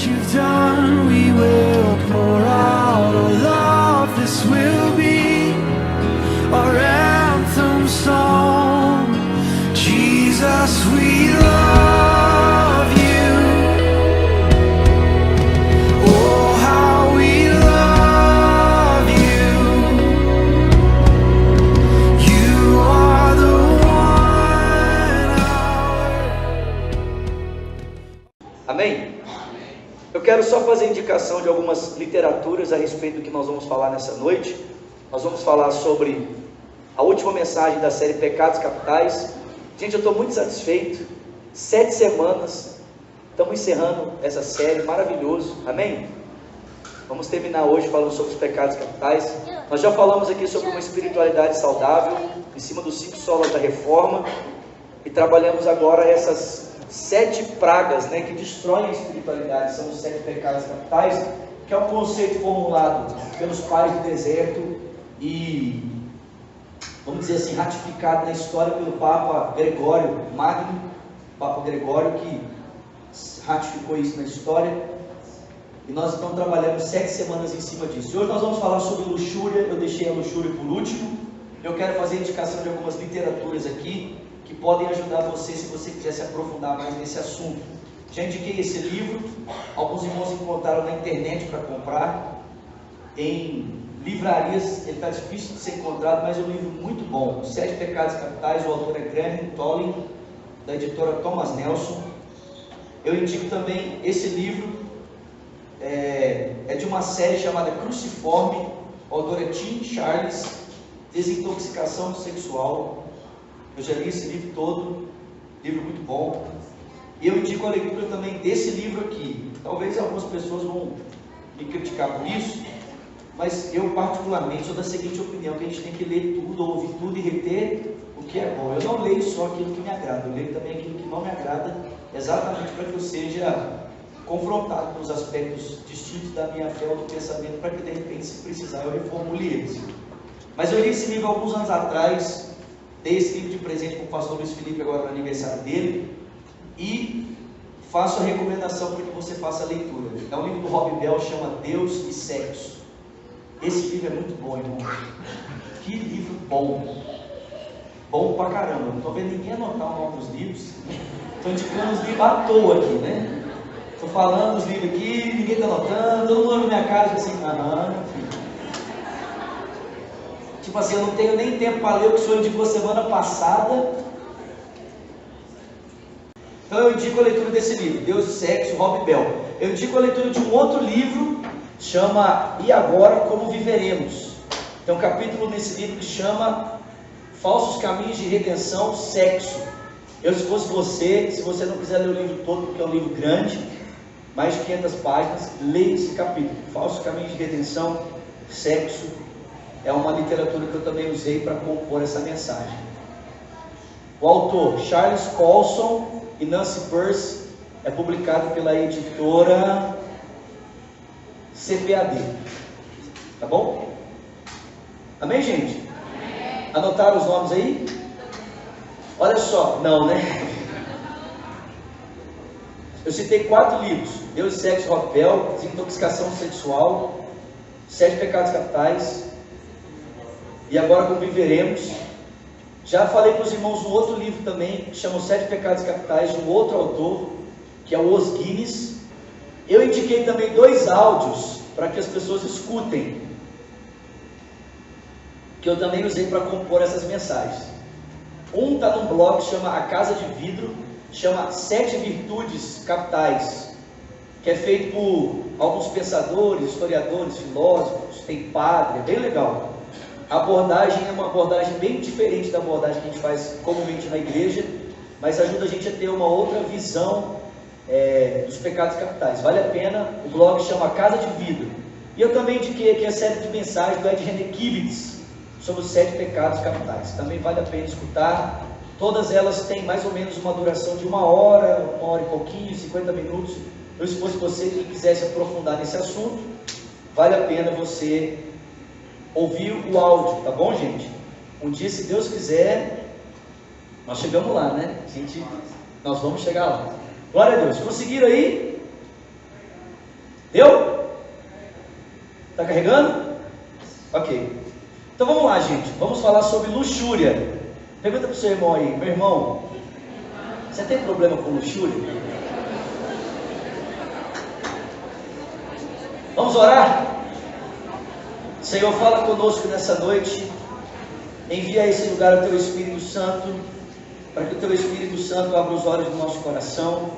you've done, we will pour out our love. This will be our anthem song. Jesus, we love you. Oh, how we love you. You are the one. Amém? Eu quero só fazer indicação de algumas literaturas a respeito do que nós vamos falar nessa noite. Nós vamos falar sobre a última mensagem da série Pecados Capitais. Gente, eu estou muito satisfeito. 7 semanas, estamos encerrando essa série, maravilhoso. Amém? Vamos terminar hoje falando sobre os pecados capitais. Nós já falamos aqui sobre uma espiritualidade saudável, em cima dos 5 solas da reforma. E trabalhamos agora essas 7 pragas, né, que destroem a espiritualidade. São os 7 pecados capitais, que é um conceito formulado pelos pais do deserto e, vamos dizer assim, ratificado na história pelo Papa Gregório Magno, Papa Gregório, que ratificou isso na história. E nós então trabalhamos 7 semanas em cima disso. E hoje nós vamos falar sobre luxúria. Eu deixei a luxúria por último. Eu quero fazer indicação de algumas literaturas aqui que podem ajudar você, se você quiser se aprofundar mais nesse assunto. Já indiquei esse livro, alguns irmãos encontraram na internet para comprar, em livrarias, ele está difícil de ser encontrado, mas é um livro muito bom. Os 7 Pecados Capitais, o autor é Graham Tolling, da editora Thomas Nelson. Eu indico também esse livro, é de uma série chamada Cruciforme, o autor é Tim Charles, Desintoxicação Sexual. Eu já li esse livro todo, livro muito bom. E eu indico a leitura também desse livro aqui. Talvez algumas pessoas vão me criticar por isso, mas eu particularmente sou da seguinte opinião, que a gente tem que ler tudo, ouvir tudo e reter o que é bom. Eu não leio só aquilo que me agrada, eu leio também aquilo que não me agrada, exatamente para que eu seja confrontado com os aspectos distintos da minha fé ou do pensamento, para que de repente, se precisar, eu reformule eles. Mas eu li esse livro alguns anos atrás, dei esse livro de presente para o pastor Luiz Felipe agora no aniversário dele, e faço a recomendação para que você faça a leitura. É um livro do Rob Bell, chama Deus e Sexo. Esse livro é muito bom, irmão. Que livro bom. Bom pra caramba. Não estou vendo ninguém anotar o nome dos livros. Estou indicando os livros à toa aqui, né? Estou falando dos livros aqui, ninguém está anotando, todo mundo olha na minha cara e diz assim, tipo assim, eu não tenho nem tempo para ler o que o senhor indicou semana passada. Então eu indico a leitura desse livro, Deus e Sexo, Rob Bell. Eu indico a leitura de um outro livro, chama E Agora Como Viveremos. Tem um capítulo nesse livro que chama Falsos Caminhos de Redenção, Sexo. Eu, se fosse você, se você não quiser ler o livro todo, porque é um livro grande, mais de 500 páginas, leia esse capítulo, Falsos Caminhos de Redenção, Sexo. É uma literatura que eu também usei para compor essa mensagem. O autor, Charles Colson e Nancy Peirce, é publicado pela editora CPAD. Tá bom? Amém, gente? Amém. Anotaram os nomes aí? Olha só, não, né? Eu citei 4 livros: Deus e Sexo, Rob Bell, Desintoxicação Sexual, 7 Pecados Capitais, E Agora Como Viveremos. Já falei para os irmãos um outro livro também, que chama Os 7 Pecados Capitais, de um outro autor, que é o Os Guinness. Eu indiquei também 2 áudios para que as pessoas escutem, que eu também usei para compor essas mensagens. Um está num blog que chama A Casa de Vidro, chama 7 Virtudes Capitais, que é feito por alguns pensadores, historiadores, filósofos, tem padre, é bem legal. A abordagem é uma abordagem bem diferente da abordagem que a gente faz comumente na igreja, mas ajuda a gente a ter uma outra visão dos pecados capitais. Vale a pena. O blog chama A Casa de Vidro. E eu também indiquei aqui a série de mensagens do Ed René-Kivitz sobre os 7 pecados capitais. Também vale a pena escutar. Todas elas têm mais ou menos uma duração de 1 hora, 1 hora e pouquinho, 50 minutos. Eu, se fosse você que quisesse aprofundar nesse assunto, vale a pena você ouvir o áudio, tá bom, gente? Um dia, se Deus quiser, nós chegamos lá, né? Nós vamos chegar lá. Glória a Deus. Conseguiram aí? Deu? Está carregando? Ok. Então vamos lá, gente. Vamos falar sobre luxúria. Pergunta para o seu irmão aí. Meu irmão, você tem problema com luxúria? Vamos orar? Senhor, fala conosco nessa noite. Envia a esse lugar o Teu Espírito Santo, para que o Teu Espírito Santo abra os olhos do nosso coração,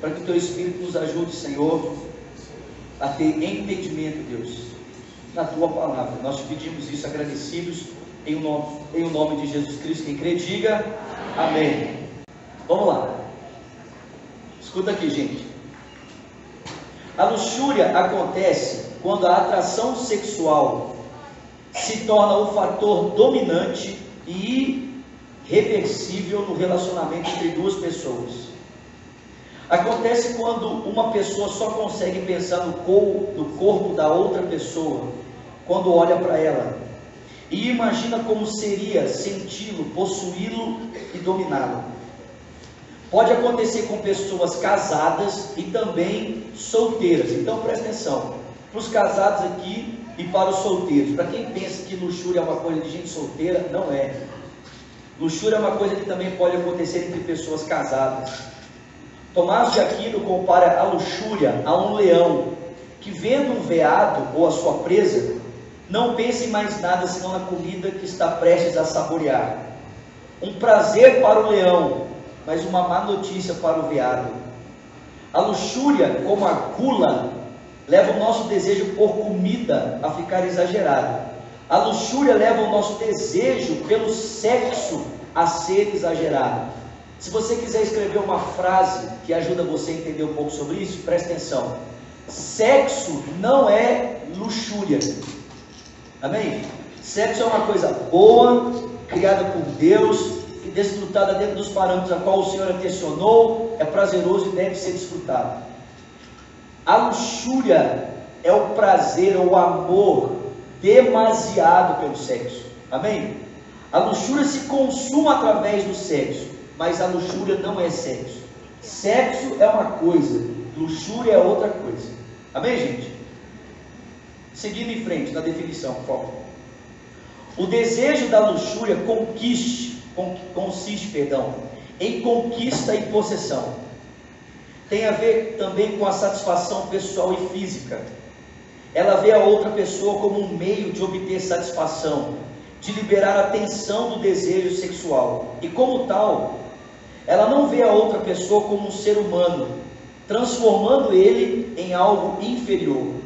para que o Teu Espírito nos ajude, Senhor, a ter entendimento, Deus, na Tua palavra. Nós te pedimos isso agradecidos em o nome de Jesus Cristo. Quem crê, diga amém. Vamos lá. Escuta aqui, gente. A luxúria acontece quando a atração sexual se torna o fator dominante e irreversível no relacionamento entre duas pessoas. Acontece quando uma pessoa só consegue pensar no corpo da outra pessoa quando olha para ela e imagina como seria senti-lo, possuí-lo e dominá-lo. Pode acontecer com pessoas casadas e também solteiras. Então presta atenção, para os casados aqui e para os solteiros. Para quem pensa que luxúria é uma coisa de gente solteira, não é. Luxúria é uma coisa que também pode acontecer entre pessoas casadas. Tomás de Aquino compara a luxúria a um leão que, vendo um veado ou a sua presa, não pensa em mais nada senão na comida que está prestes a saborear. Um prazer para o leão, mas uma má notícia para o veado. A luxúria, como a gula, leva o nosso desejo por comida a ficar exagerado. A luxúria leva o nosso desejo pelo sexo a ser exagerado. Se você quiser escrever uma frase que ajuda você a entender um pouco sobre isso, preste atenção. Sexo não é luxúria. Amém? Sexo é uma coisa boa, criada por Deus e desfrutada dentro dos parâmetros a qual o Senhor atencionou, é prazeroso e deve ser desfrutado. A luxúria é o prazer ou o amor demasiado pelo sexo. Amém? A luxúria se consuma através do sexo, mas a luxúria não é sexo. Sexo é uma coisa, luxúria é outra coisa. Amém, gente? Seguindo em frente na definição, por favor. O desejo da luxúria consiste em conquista e possessão. Tem a ver também com a satisfação pessoal e física. Ela vê a outra pessoa como um meio de obter satisfação, de liberar a tensão do desejo sexual. E como tal, ela não vê a outra pessoa como um ser humano, transformando ele em algo inferior.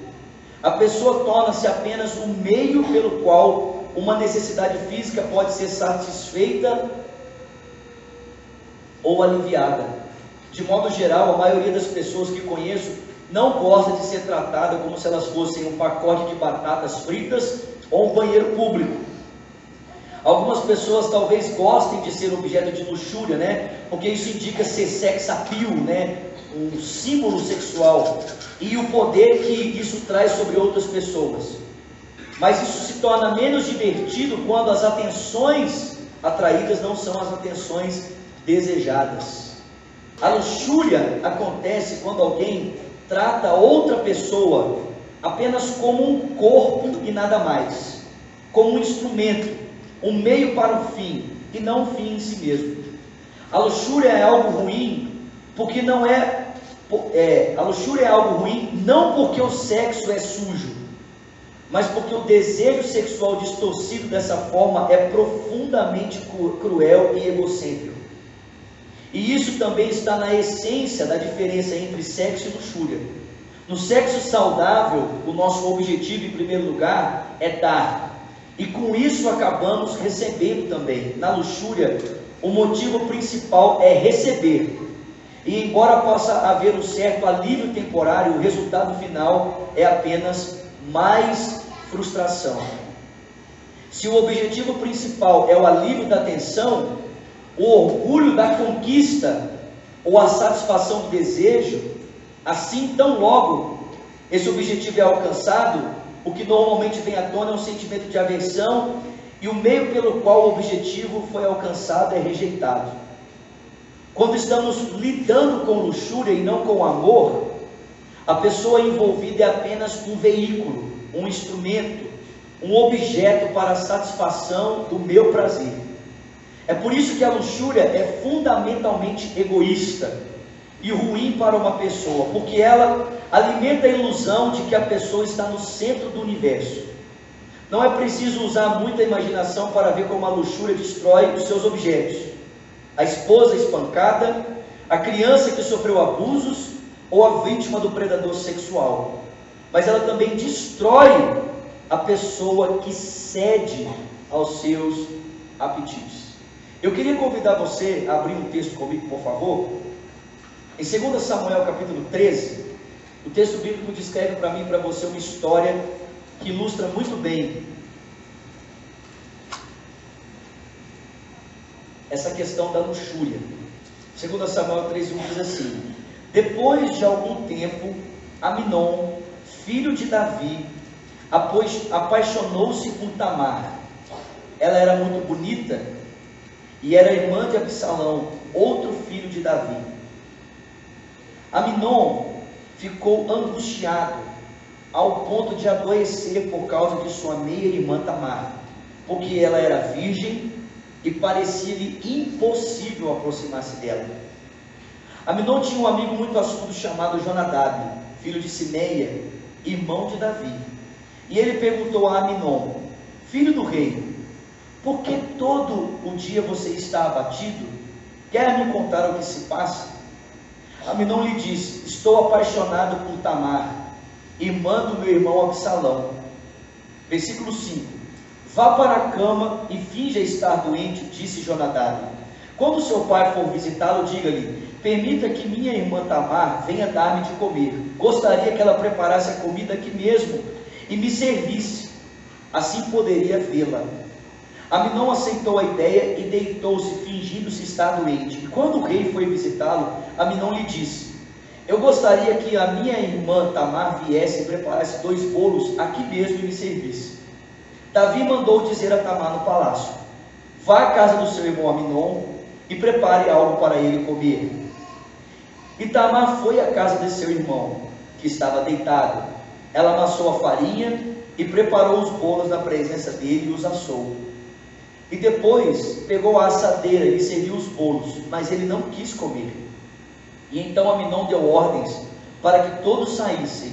A pessoa torna-se apenas um meio pelo qual uma necessidade física pode ser satisfeita ou aliviada. De modo geral, a maioria das pessoas que conheço não gosta de ser tratada como se elas fossem um pacote de batatas fritas ou um banheiro público. Algumas pessoas talvez gostem de ser objeto de luxúria, né? Porque isso indica ser sex appeal, né? Um símbolo sexual e o poder que isso traz sobre outras pessoas. Mas isso se torna menos divertido quando as atenções atraídas não são as atenções desejadas. A luxúria acontece quando alguém trata outra pessoa apenas como um corpo e nada mais, como um instrumento, um meio para o fim e não um fim em si mesmo. A luxúria é algo ruim porque a luxúria é algo ruim não porque o sexo é sujo, mas porque o desejo sexual distorcido dessa forma é profundamente cruel e egocêntrico. E isso também está na essência da diferença entre sexo e luxúria. No sexo saudável, o nosso objetivo em primeiro lugar é dar, e com isso acabamos recebendo também. Na luxúria, o motivo principal é receber, e embora possa haver um certo alívio temporário, o resultado final é apenas mais frustração. Se o objetivo principal é o alívio da tensão, o orgulho da conquista ou a satisfação do desejo, assim tão logo esse objetivo é alcançado, o que normalmente vem à tona é um sentimento de aversão, e o meio pelo qual o objetivo foi alcançado é rejeitado. Quando estamos lidando com luxúria e não com amor, A pessoa envolvida é apenas um veículo, um instrumento, um objeto para a satisfação do meu prazer. É por isso que a luxúria é fundamentalmente egoísta e ruim para uma pessoa, porque ela alimenta a ilusão de que a pessoa está no centro do universo. Não é preciso usar muita imaginação para ver como a luxúria destrói os seus objetos. A esposa espancada, a criança que sofreu abusos ou a vítima do predador sexual. Mas ela também destrói a pessoa que cede aos seus apetites. Eu queria convidar você a abrir um texto comigo, por favor. Em 2 Samuel capítulo 13, o texto bíblico descreve para mim e para você uma história que ilustra muito bem essa questão da luxúria. 2 Samuel 13:1 diz assim: depois de algum tempo, Aminon, filho de Davi, apaixonou-se por Tamar. Ela era muito bonita e era irmã de Absalão, outro filho de Davi. Aminon ficou angustiado ao ponto de adoecer por causa de sua meia-irmã Tamar, porque ela era virgem e parecia-lhe impossível aproximar-se dela. Aminon tinha um amigo muito astuto chamado Jonadab, filho de Simeia, irmão de Davi. E ele perguntou a Aminon: filho do rei, por que todo o dia você está abatido? Quer me contar o que se passa? Aminon lhe disse: estou apaixonado por Tamar, irmã do meu irmão Absalão. Versículo 5: vá para a cama e finja estar doente, disse Jonadab. Quando seu pai for visitá-lo, diga-lhe: permita que minha irmã Tamar venha dar-me de comer. Gostaria que ela preparasse a comida aqui mesmo e me servisse, assim poderia vê-la. Aminon aceitou a ideia e deitou-se, fingindo-se estar doente. E quando o rei foi visitá-lo, Aminon lhe disse: eu gostaria que a minha irmã Tamar viesse e preparasse 2 bolos aqui mesmo e me servisse. Davi mandou dizer a Tamar no palácio: vá à casa do seu irmão Aminon e prepare algo para ele comer. E Tamar foi à casa de seu irmão, que estava deitado. Ela amassou a farinha e preparou os bolos na presença dele e os assou. E depois pegou a assadeira e serviu os bolos, mas ele não quis comer. E então Aminon deu ordens para que todos saíssem.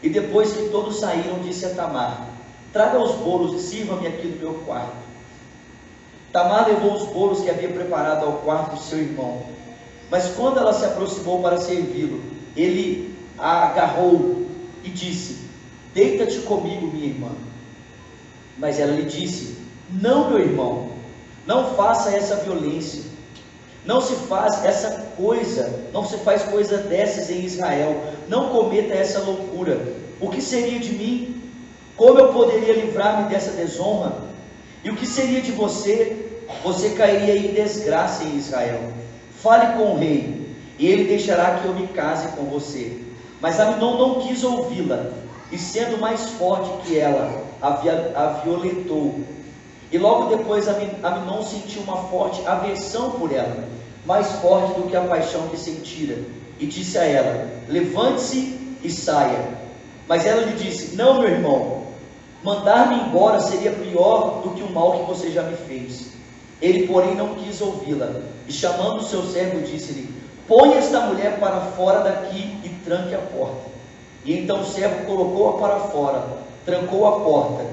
E depois que todos saíram, disse a Tamar: traga os bolos e sirva-me aqui no meu quarto. Tamar levou os bolos que havia preparado ao quarto de seu irmão. Mas quando ela se aproximou para servi-lo, ele a agarrou e disse: deita-te comigo, minha irmã. Mas ela lhe disse: não, meu irmão, não faça essa violência. Não se faz essa coisa, não se faz coisa dessas em Israel. Não cometa essa loucura. O que seria de mim? Como eu poderia livrar-me dessa desonra? E o que seria de você? Você cairia em desgraça em Israel. Fale com o rei, e ele deixará que eu me case com você. Mas Aminon não quis ouvi-la, e sendo mais forte que ela, a violentou. E logo depois Aminon sentiu uma forte aversão por ela, mais forte do que a paixão que sentira, e disse a ela: levante-se e saia. Mas ela lhe disse: não, meu irmão, mandar-me embora seria pior do que o mal que você já me fez. Ele, porém, não quis ouvi-la, e chamando o seu servo, disse-lhe: põe esta mulher para fora daqui e tranque a porta. E então o servo colocou-a para fora, trancou a porta,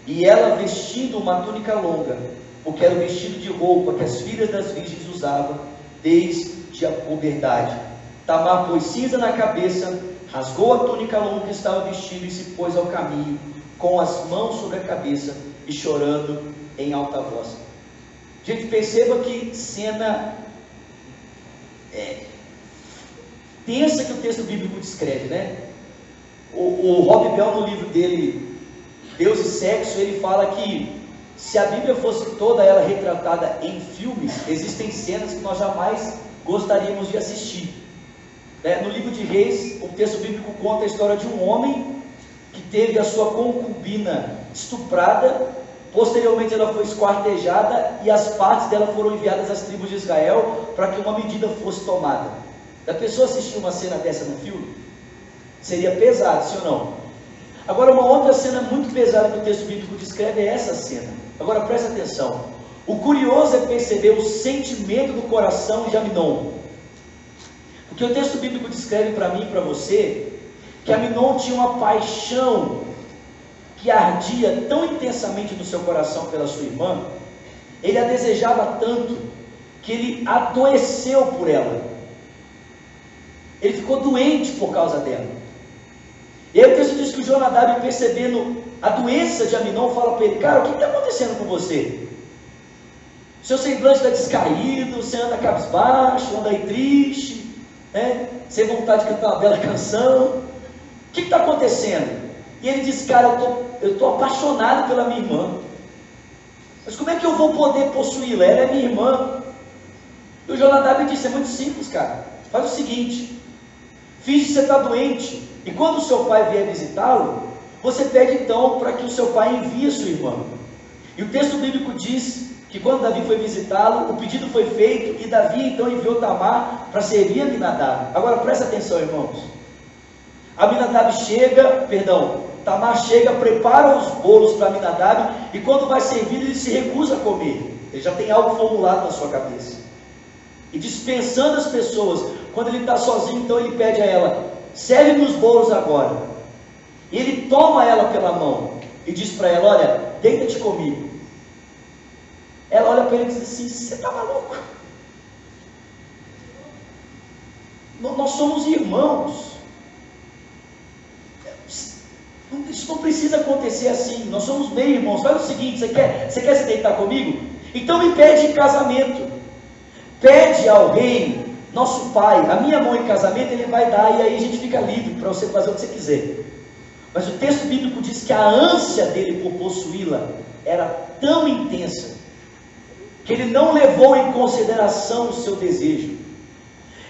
e ela, vestindo uma túnica longa, porque era o vestido de roupa que as filhas das virgens usavam desde a puberdade. Tamar pôs cinza na cabeça, rasgou a túnica longa que estava vestindo e se pôs ao caminho, com as mãos sobre a cabeça e chorando em alta voz. Gente, perceba que cena tensa que o texto bíblico descreve, né? O Rob Bell, no livro dele, Deus e Sexo, ele fala que se a Bíblia fosse toda ela retratada em filmes, existem cenas que nós jamais gostaríamos de assistir. No livro de Reis, o texto bíblico conta a história de um homem que teve a sua concubina estuprada. Posteriormente ela foi esquartejada e as partes dela foram enviadas às tribos de Israel para que uma medida fosse tomada. A pessoa assistiu uma cena dessa no filme? Seria pesado, sim ou não? Agora, uma outra cena muito pesada que o texto bíblico descreve é essa cena. Agora, presta atenção. O curioso é perceber o sentimento do coração de Aminon. Porque o texto bíblico descreve para mim e para você que Aminon tinha uma paixão que ardia tão intensamente no seu coração pela sua irmã. Ele a desejava tanto que ele adoeceu por ela. Ele ficou doente por causa dela. E aí o texto diz que o Jonadab, percebendo a doença de Aminon, fala para ele: cara, o que está acontecendo com você? Seu semblante está descaído, você anda cabisbaixo, anda aí triste, né? Sem vontade de cantar uma bela canção. O que está acontecendo? E ele diz: cara, eu estou apaixonado pela minha irmã. Mas como é que eu vou poder possuí-la? Ela é minha irmã. E o Jonadab disse: é muito simples, cara. Faz o seguinte: finge que você está doente, e quando o seu pai vier visitá-lo, você pede então para que o seu pai envie a sua irmã. E o texto bíblico diz que quando Davi foi visitá-lo, o pedido foi feito, e Davi então enviou Tamar para servir a Aminadab. Agora presta atenção, irmãos. Tamar chega, prepara os bolos para Aminadab, e quando vai servir, ele se recusa a comer. Ele já tem algo formulado na sua cabeça. E dispensando as pessoas, quando ele está sozinho, então ele pede a ela: serve-me os bolos agora. E ele toma ela pela mão e diz para ela: olha, deita-te comigo. Ela olha para ele e diz assim: você está maluco? Nós somos irmãos. Isso não precisa acontecer assim. Nós somos meio irmãos. Faz o seguinte: você quer se deitar comigo? Então me pede em casamento. Pede ao rei, nosso pai, a minha mão em casamento, ele vai dar, e aí a gente fica livre para você fazer o que você quiser. Mas o texto bíblico diz que a ânsia dele por possuí-la era tão intensa, que ele não levou em consideração o seu desejo.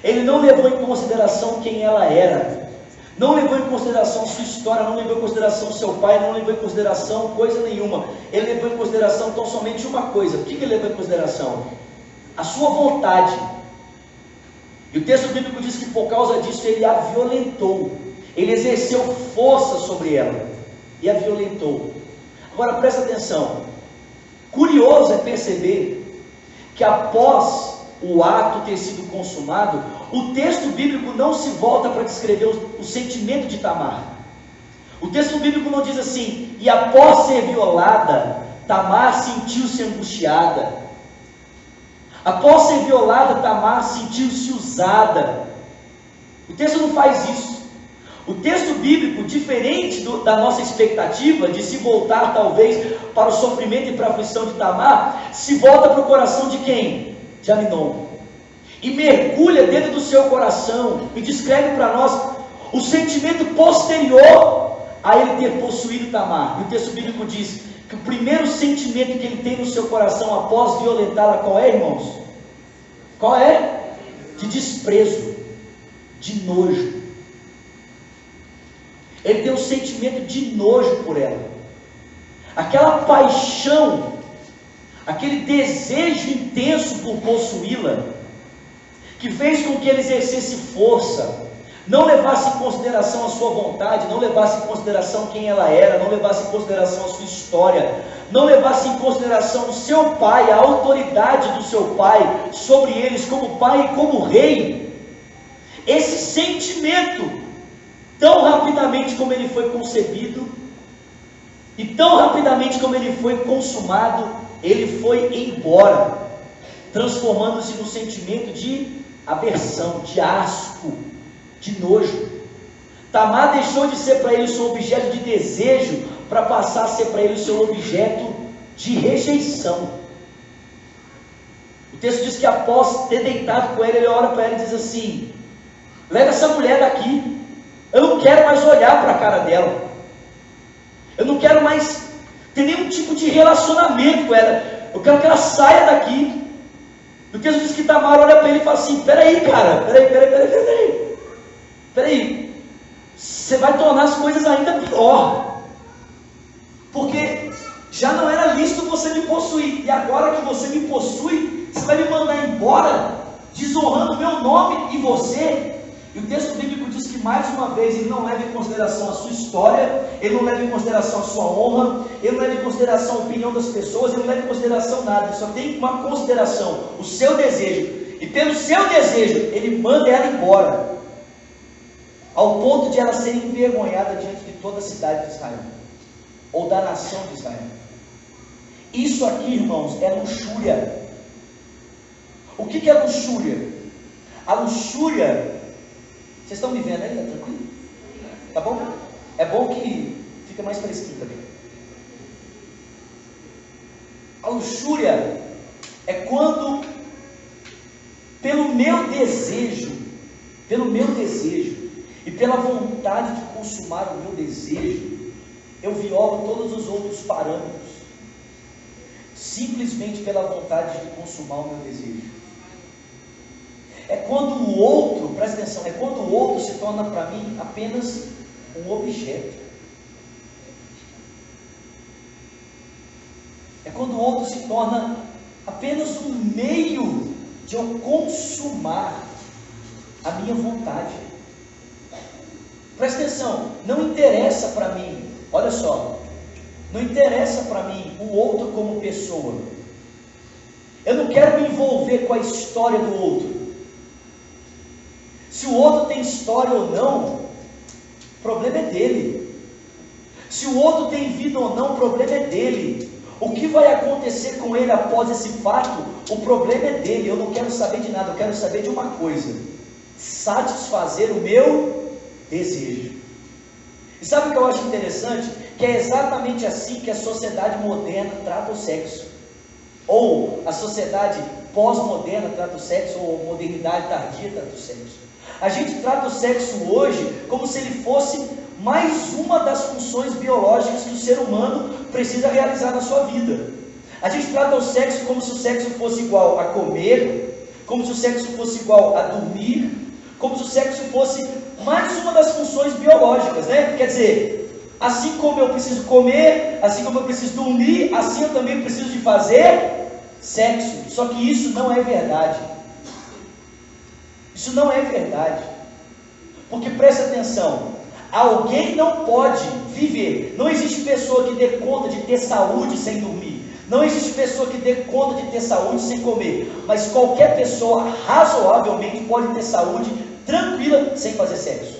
Ele não levou em consideração quem ela era. Não levou em consideração sua história, não levou em consideração seu pai, não levou em consideração coisa nenhuma. Ele levou em consideração tão somente uma coisa. O que ele levou em consideração? A sua vontade. E o texto bíblico diz que por causa disso ele a violentou. Ele exerceu força sobre ela e a violentou. Agora presta atenção. Curioso é perceber que após o ato ter sido consumado, o texto bíblico não se volta para descrever o sentimento de Tamar. O texto bíblico não diz assim: e após ser violada, Tamar sentiu-se angustiada. Após ser violada, Tamar sentiu-se usada. O texto não faz isso. O texto bíblico, diferente da nossa expectativa de se voltar talvez para o sofrimento e para a aflição de Tamar, se volta para o coração de quem? De Aminon. E mergulha dentro do seu coração e descreve para nós o sentimento posterior a ele ter possuído Tamar. E o texto bíblico diz que o primeiro sentimento que ele tem no seu coração após violentá-la, qual é, irmãos? Qual é? De desprezo, de nojo. Ele tem um sentimento de nojo por ela. Aquela paixão, aquele desejo intenso por possuí-la, que fez com que ele exercesse força, não levasse em consideração a sua vontade, não levasse em consideração quem ela era, não levasse em consideração a sua história, não levasse em consideração o seu pai, a autoridade do seu pai sobre eles como pai e como rei. Esse sentimento, tão rapidamente como ele foi concebido e tão rapidamente como ele foi consumado, ele foi embora, transformando-se no sentimento de aversão, de asco, de nojo. Tamar deixou de ser para ele o seu objeto de desejo, para passar a ser para ele o seu objeto de rejeição. O texto diz que após ter deitado com ele, ele olha para ela e diz assim: leva essa mulher daqui, eu não quero mais olhar para a cara dela, eu não quero mais ter nenhum tipo de relacionamento com ela, eu quero que ela saia daqui. O texto diz que Tamar olha para ele e fala assim: peraí, cara, peraí, você vai tornar as coisas ainda pior, porque já não era lícito você me possuir, e agora que você me possui, você vai me mandar embora, desonrando o meu nome e você. E o texto bíblico diz que mais uma vez ele não leva em consideração a sua história, ele não leva em consideração a sua honra, ele não leva em consideração a opinião das pessoas, ele não leva em consideração nada, ele só tem uma consideração, o seu desejo. E pelo seu desejo, ele manda ela embora, ao ponto de ela ser envergonhada diante de toda a cidade de Israel, ou da nação de Israel. Isso aqui, irmãos, é luxúria. O que é luxúria? A luxúria, vocês estão me vendo aí? Tá tranquilo? Tá bom? É bom que fica mais fresquinho também. A luxúria é quando, pelo meu desejo e pela vontade de consumar o meu desejo, eu violo todos os outros parâmetros, simplesmente pela vontade de consumar o meu desejo. É quando o outro, presta atenção, é quando o outro se torna para mim apenas um objeto. É quando o outro se torna apenas um meio de eu consumar a minha vontade. Presta atenção, não interessa para mim, olha só, não interessa para mim o outro como pessoa. Eu não quero me envolver com a história do outro. Se o outro tem história ou não, o problema é dele. Se o outro tem vida ou não, o problema é dele. O que vai acontecer com ele após esse fato, o problema é dele. Eu não quero saber de nada, eu quero saber de uma coisa: satisfazer o meu desejo. E sabe o que eu acho interessante? Que é exatamente assim que a sociedade moderna trata o sexo, ou a sociedade pós-moderna trata o sexo, ou a modernidade tardia trata o sexo. A gente trata o sexo hoje como se ele fosse mais uma das funções biológicas que o ser humano precisa realizar na sua vida. A gente trata o sexo como se o sexo fosse igual a comer, como se o sexo fosse igual a dormir, como se o sexo fosse mais uma das funções biológicas, né? Quer dizer, assim como eu preciso comer, assim como eu preciso dormir, assim eu também preciso de fazer sexo. Só que isso não é verdade. Isso não é verdade. Porque presta atenção, alguém não pode viver, não existe pessoa que dê conta de ter saúde sem dormir, não existe pessoa que dê conta de ter saúde sem comer, mas qualquer pessoa razoavelmente pode ter saúde tranquila sem fazer sexo.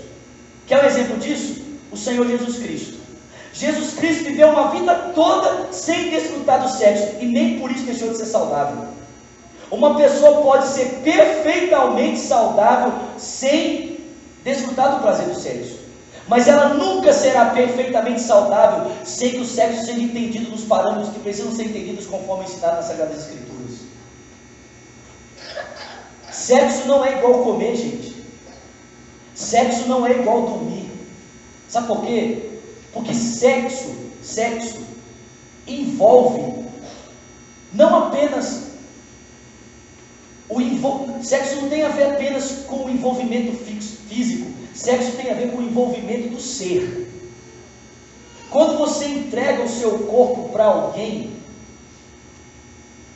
Quer um exemplo disso? O Senhor Jesus Cristo. Jesus Cristo viveu uma vida toda sem desfrutar do sexo, e nem por isso deixou de ser saudável. Uma pessoa pode ser perfeitamente saudável sem desfrutar do prazer do sexo, mas ela nunca será perfeitamente saudável sem que o sexo seja entendido nos parâmetros que precisam ser entendidos conforme ensinado nas Sagradas Escrituras. Sexo não é igual comer, gente. Sexo não é igual dormir. Sabe por quê? Porque sexo envolve não apenas sexo não tem a ver apenas com o envolvimento físico. Sexo tem a ver com o envolvimento do ser. Quando você entrega o seu corpo para alguém,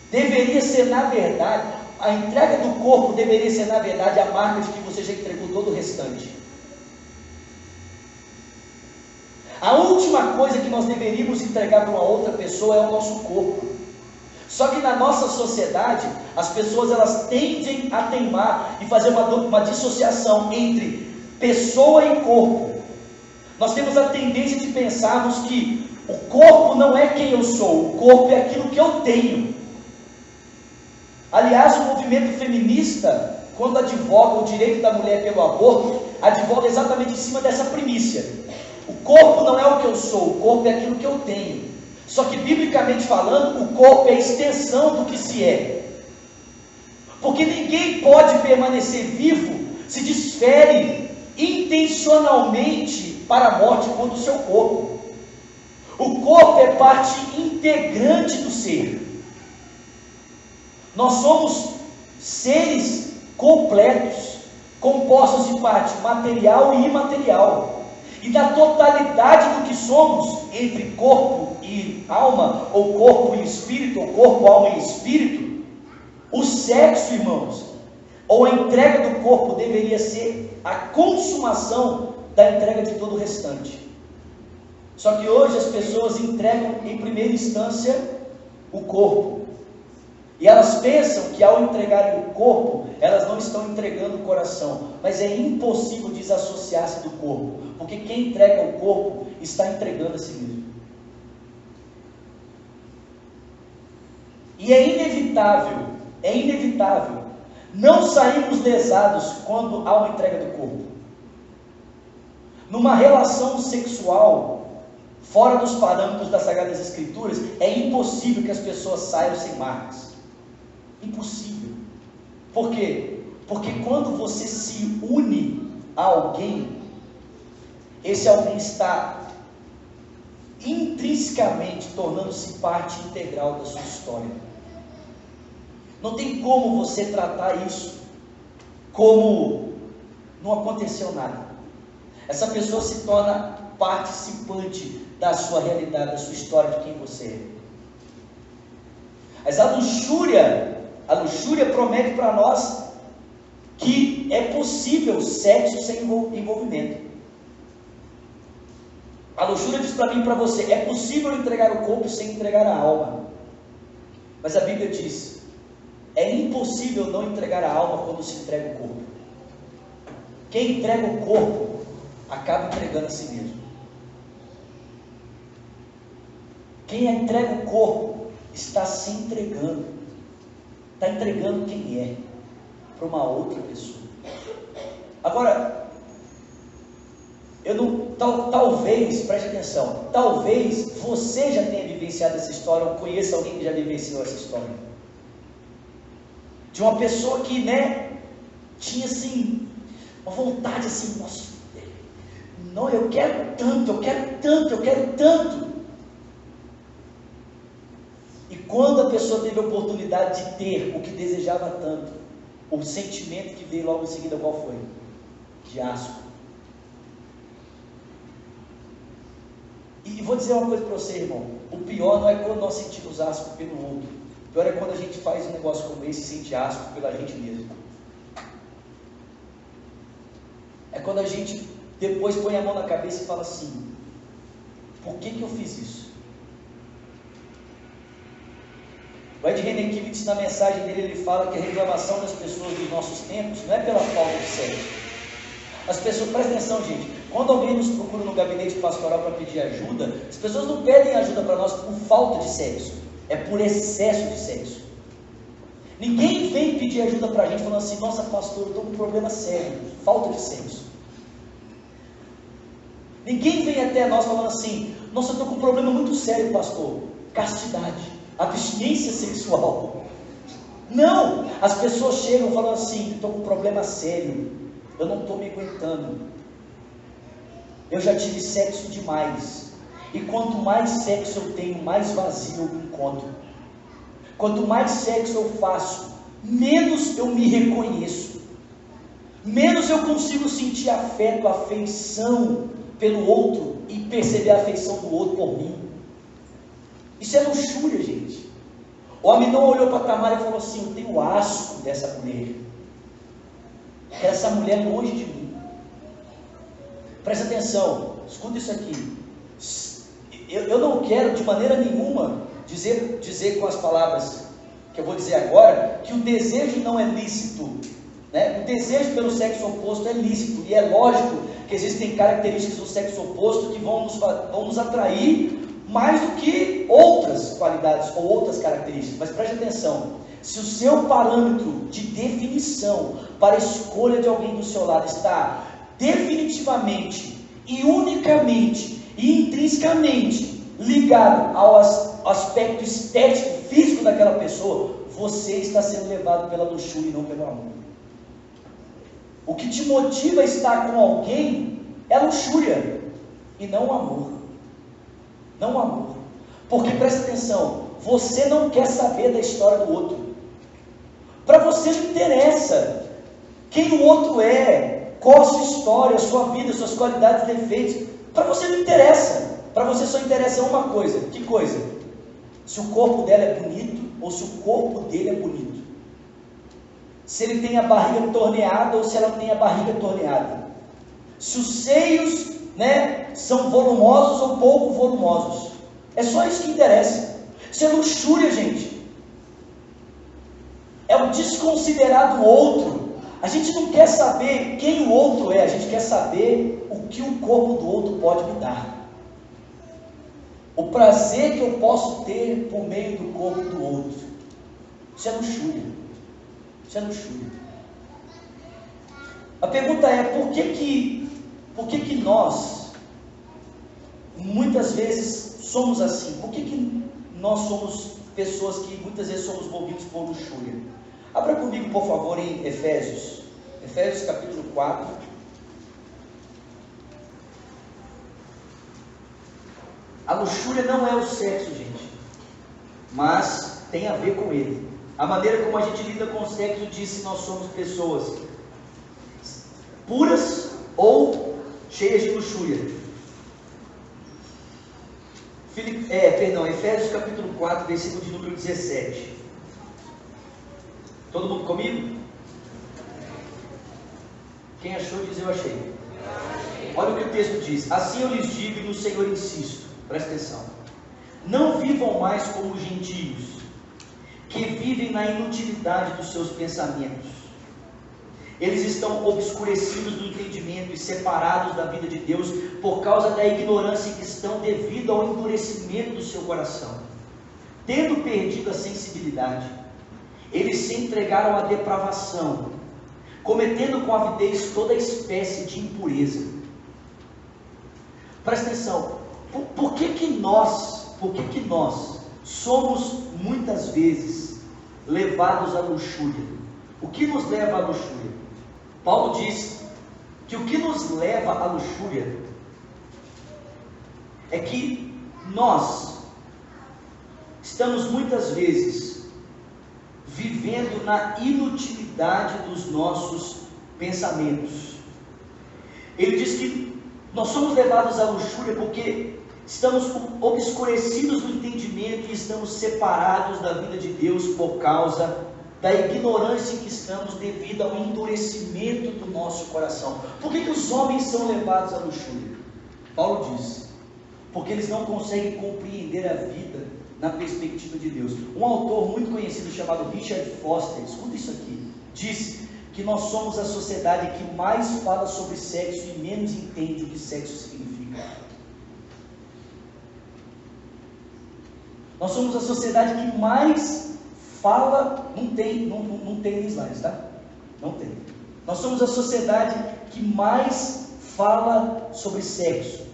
deveria ser, na verdade, a entrega do corpo deveria ser, na verdade, a marca de que você já entregou todo o restante. A última coisa que nós deveríamos entregar para uma outra pessoa é o nosso corpo. Só que na nossa sociedade, as pessoas elas tendem a teimar e fazer uma dissociação entre pessoa e corpo. Nós temos a tendência de pensarmos que o corpo não é quem eu sou, o corpo é aquilo que eu tenho. Aliás, o movimento feminista, quando advoga o direito da mulher pelo aborto, advoga exatamente em cima dessa primícia. O corpo não é o que eu sou, o corpo é aquilo que eu tenho. Só que, biblicamente falando, o corpo é a extensão do que se é. Porque ninguém pode permanecer vivo se desfere intencionalmente para a morte contra o seu corpo. O corpo é parte integrante do ser. Nós somos seres completos, compostos de parte material e imaterial. E da totalidade do que somos, entre corpo e alma, ou corpo e espírito, ou corpo, alma e espírito, o sexo, irmãos, ou a entrega do corpo deveria ser a consumação da entrega de todo o restante. Só que hoje as pessoas entregam em primeira instância o corpo, e elas pensam que ao entregarem o corpo, elas não estão entregando o coração, mas é impossível desassociar-se do corpo, porque quem entrega o corpo está entregando a si mesmo. E é inevitável não sairmos lesados quando há uma entrega do corpo. Numa relação sexual, fora dos parâmetros das Sagradas Escrituras, é impossível que as pessoas saiam sem marcas. Impossível. Por quê? Porque quando você se une a alguém, esse alguém está intrinsecamente tornando-se parte integral da sua história. Não tem como você tratar isso como não aconteceu nada. Essa pessoa se torna participante da sua realidade, da sua história, de quem você é. Mas a luxúria promete para nós que é possível sexo sem envolvimento. A luxúria diz para mim e para você, é possível entregar o corpo sem entregar a alma. Mas a Bíblia diz, é impossível não entregar a alma quando se entrega o corpo. Quem entrega o corpo, acaba entregando a si mesmo. Quem entrega o corpo, está se entregando. Está entregando quem é, para uma outra pessoa. Agora, talvez, preste atenção, talvez você já tenha vivenciado essa história, ou conheça alguém que já vivenciou essa história. De uma pessoa que, tinha assim, uma vontade assim, nossa, não, eu quero tanto. E quando a pessoa teve a oportunidade de ter o que desejava tanto, o sentimento que veio logo em seguida, qual foi? De asco. E vou dizer uma coisa para você, irmão, o pior não é quando nós sentimos asco pelo outro, o pior é quando a gente faz um negócio como esse e sente asco pela gente mesmo. É quando a gente depois põe a mão na cabeça e fala assim, por que eu fiz isso? O Ed Renekiewicz, na mensagem dele, ele fala que a reclamação das pessoas dos nossos tempos não é pela falta de sexo. As pessoas, presta atenção, gente, quando alguém nos procura no gabinete pastoral para pedir ajuda, as pessoas não pedem ajuda para nós por falta de sexo, é por excesso de sexo. Ninguém vem pedir ajuda para a gente falando assim, nossa pastor, eu estou com um problema sério, falta de sexo. Ninguém vem até nós falando assim, nossa, eu estou com um problema muito sério, pastor, castidade, abstinência sexual. Não, as pessoas chegam falando assim, estou com um problema sério, eu não estou me aguentando, eu já tive sexo demais, e quanto mais sexo eu tenho, mais vazio eu me encontro. Quanto mais sexo eu faço, menos eu me reconheço, menos eu consigo sentir afeto, afeição pelo outro e perceber a afeição do outro por mim. Isso é luxúria, gente. O Aminon olhou para Tamar e falou assim, eu tenho asco dessa mulher, quero essa mulher longe de mim. Presta atenção, escuta isso aqui. Eu não quero de maneira nenhuma dizer com as palavras que eu vou dizer agora, que o desejo não é lícito, O desejo pelo sexo oposto é lícito, e é lógico que existem características do sexo oposto que vão nos atrair mais do que outras qualidades ou outras características. Mas preste atenção, se o seu parâmetro de definição para a escolha de alguém do seu lado está definitivamente e unicamente e intrinsecamente ligado ao aspecto estético, físico daquela pessoa, você está sendo levado pela luxúria e não pelo amor. O que te motiva a estar com alguém é a luxúria e não o amor. Não o amor. Porque presta atenção, você não quer saber da história do outro. Para você não interessa quem o outro é, qual a sua história, a sua vida, suas qualidades e defeitos. Para você não interessa. Para você só interessa uma coisa. Que coisa? Se o corpo dela é bonito ou se o corpo dele é bonito. se ele tem a barriga torneada ou se ela tem a barriga torneada, se os seios, né, são volumosos ou pouco volumosos. É só isso que interessa. Isso é luxúria, gente. É o desconsiderar do outro. A gente não quer saber quem o outro é, a gente quer saber o que o corpo do outro pode me dar. O prazer que eu posso ter por meio do corpo do outro. Isso é luxúria. Isso é luxúria. A pergunta é, por que nós, muitas vezes, somos assim? Por que nós somos pessoas que muitas vezes somos movidos por luxúria? Abra comigo, por favor, em Efésios. Efésios capítulo 4. A luxúria não é o sexo, gente, mas tem a ver com ele. A maneira como a gente lida com o sexo diz se nós somos pessoas puras ou cheias de luxúria. Efésios capítulo 4, versículo de número 17. Todo mundo comigo? Quem achou diz eu achei. Olha o que o texto diz: assim eu lhes digo e no Senhor insisto, presta atenção, não vivam mais como gentios, que vivem na inutilidade dos seus pensamentos. Eles estão obscurecidos do entendimento e separados da vida de Deus por causa da ignorância que estão devido ao endurecimento do seu coração. Tendo perdido a sensibilidade, eles se entregaram à depravação, cometendo com avidez toda espécie de impureza. Presta atenção, por que nós somos muitas vezes levados à luxúria? O que nos leva à luxúria? Paulo diz que o que nos leva à luxúria é que nós estamos muitas vezes vivendo na inutilidade dos nossos pensamentos. Ele diz que nós somos levados à luxúria porque estamos obscurecidos no entendimento e estamos separados da vida de Deus por causa da ignorância que estamos devido ao endurecimento do nosso coração. Por que os homens são levados à luxúria? Paulo diz, porque eles não conseguem compreender a vida na perspectiva de Deus. Um autor muito conhecido chamado Richard Foster, escuta isso aqui, disse que nós somos a sociedade que mais fala sobre sexo e menos entende o que sexo significa. Nós somos a sociedade que mais fala, não tem slides, tá? Não tem. Nós somos a sociedade que mais fala sobre sexo.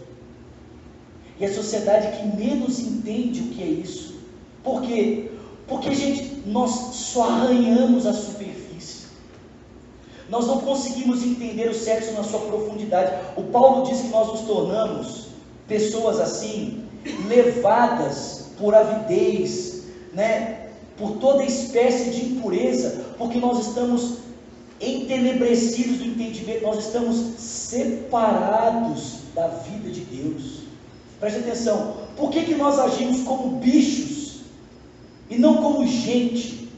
E a sociedade que menos entende o que é isso. Por quê? Porque, gente, nós só arranhamos a superfície. Nós não conseguimos entender o sexo na sua profundidade. O Paulo diz que nós nos tornamos pessoas assim, levadas por avidez, né? Por toda espécie de impureza, porque nós estamos entenebrecidos do entendimento, nós estamos separados da vida de Deus. Preste atenção, por que nós agimos como bichos e não como gente?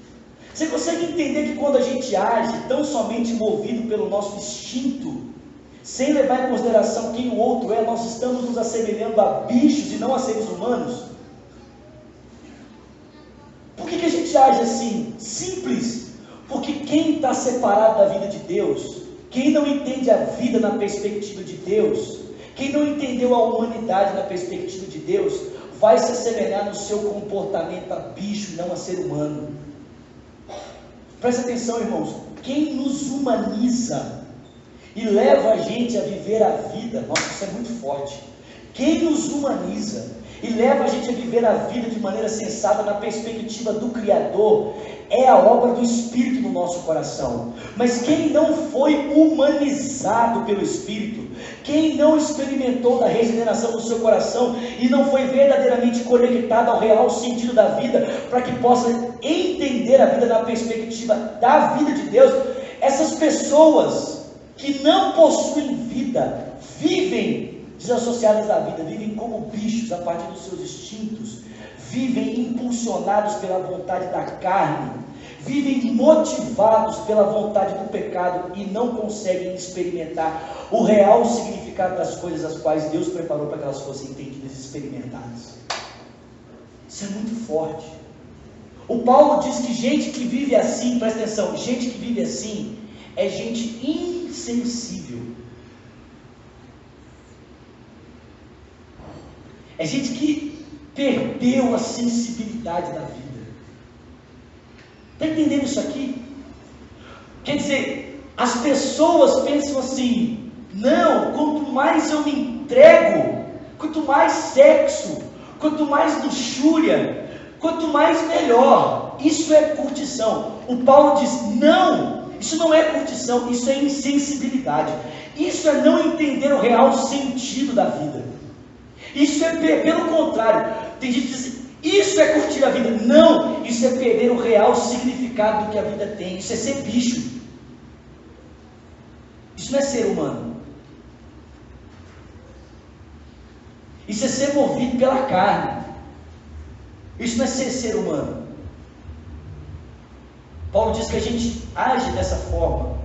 Você consegue entender que quando a gente age tão somente movido pelo nosso instinto, sem levar em consideração quem o outro é, nós estamos nos assemelhando a bichos e não a seres humanos? Por que a gente age assim? Simples, porque quem está separado da vida de Deus, quem não entende a vida na perspectiva de Deus, quem não entendeu a humanidade na perspectiva de Deus, vai se assemelhar no seu comportamento a bicho e não a ser humano. Presta atenção, irmãos, quem nos humaniza e leva a gente a viver a vida, nossa, isso é muito forte, quem nos humaniza e leva a gente a viver a vida de maneira sensata na perspectiva do Criador, é a obra do Espírito no nosso coração. Mas quem não foi humanizado pelo Espírito, quem não experimentou da regeneração do seu coração e não foi verdadeiramente conectado ao real sentido da vida, para que possa entender a vida na perspectiva da vida de Deus, essas pessoas que não possuem vida, vivem desassociadas da vida, vivem como bichos a partir dos seus instintos, vivem impulsionados pela vontade da carne, vivem motivados pela vontade do pecado e não conseguem experimentar o real significado das coisas as quais Deus preparou para que elas fossem entendidas e experimentadas. Isso é muito forte. O Paulo diz que gente que vive assim, presta atenção, gente que vive assim é gente insensível. É gente que perdeu a sensibilidade da vida. Está entendendo isso aqui? Quer dizer, as pessoas pensam assim: não, quanto mais eu me entrego, quanto mais sexo, quanto mais luxúria, quanto mais melhor. Isso é curtição. O Paulo diz: não, isso não é curtição, isso é insensibilidade. Isso é não entender o real sentido da vida. Isso é, pelo contrário, tem gente que diz assim: isso é curtir a vida. Não, isso é perder o real significado do que a vida tem. Isso é ser bicho. Isso não é ser humano. Isso é ser movido pela carne. Isso não é ser humano. Paulo diz que a gente age dessa forma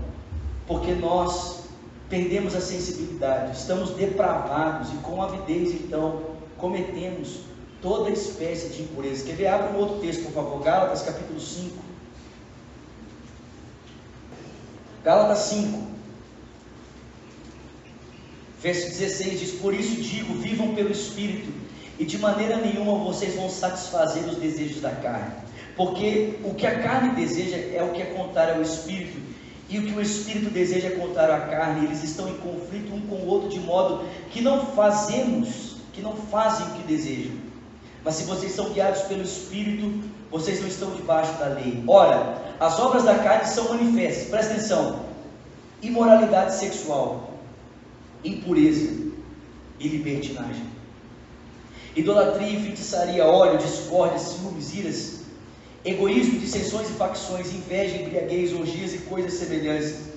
porque nós perdemos a sensibilidade, estamos depravados e com avidez então cometemos toda espécie de impureza. Quer ver? Abre um outro texto, por favor. Gálatas capítulo 5. Gálatas 5, verso 16 diz: por isso digo, vivam pelo Espírito, e de maneira nenhuma vocês vão satisfazer os desejos da carne, porque o que a carne deseja é o que é contrário ao Espírito, e o que o Espírito deseja é contrário à carne. Eles estão em conflito um com o outro, de modo que não fazem o que desejam. Mas se vocês são guiados pelo Espírito, vocês não estão debaixo da lei. Ora, as obras da carne são manifestas, presta atenção: imoralidade sexual, impureza e libertinagem, idolatria e feitiçaria, ódio, discórdia, ciúmes, iras, egoísmo, dissensões e facções, inveja, embriaguez, orgias e coisas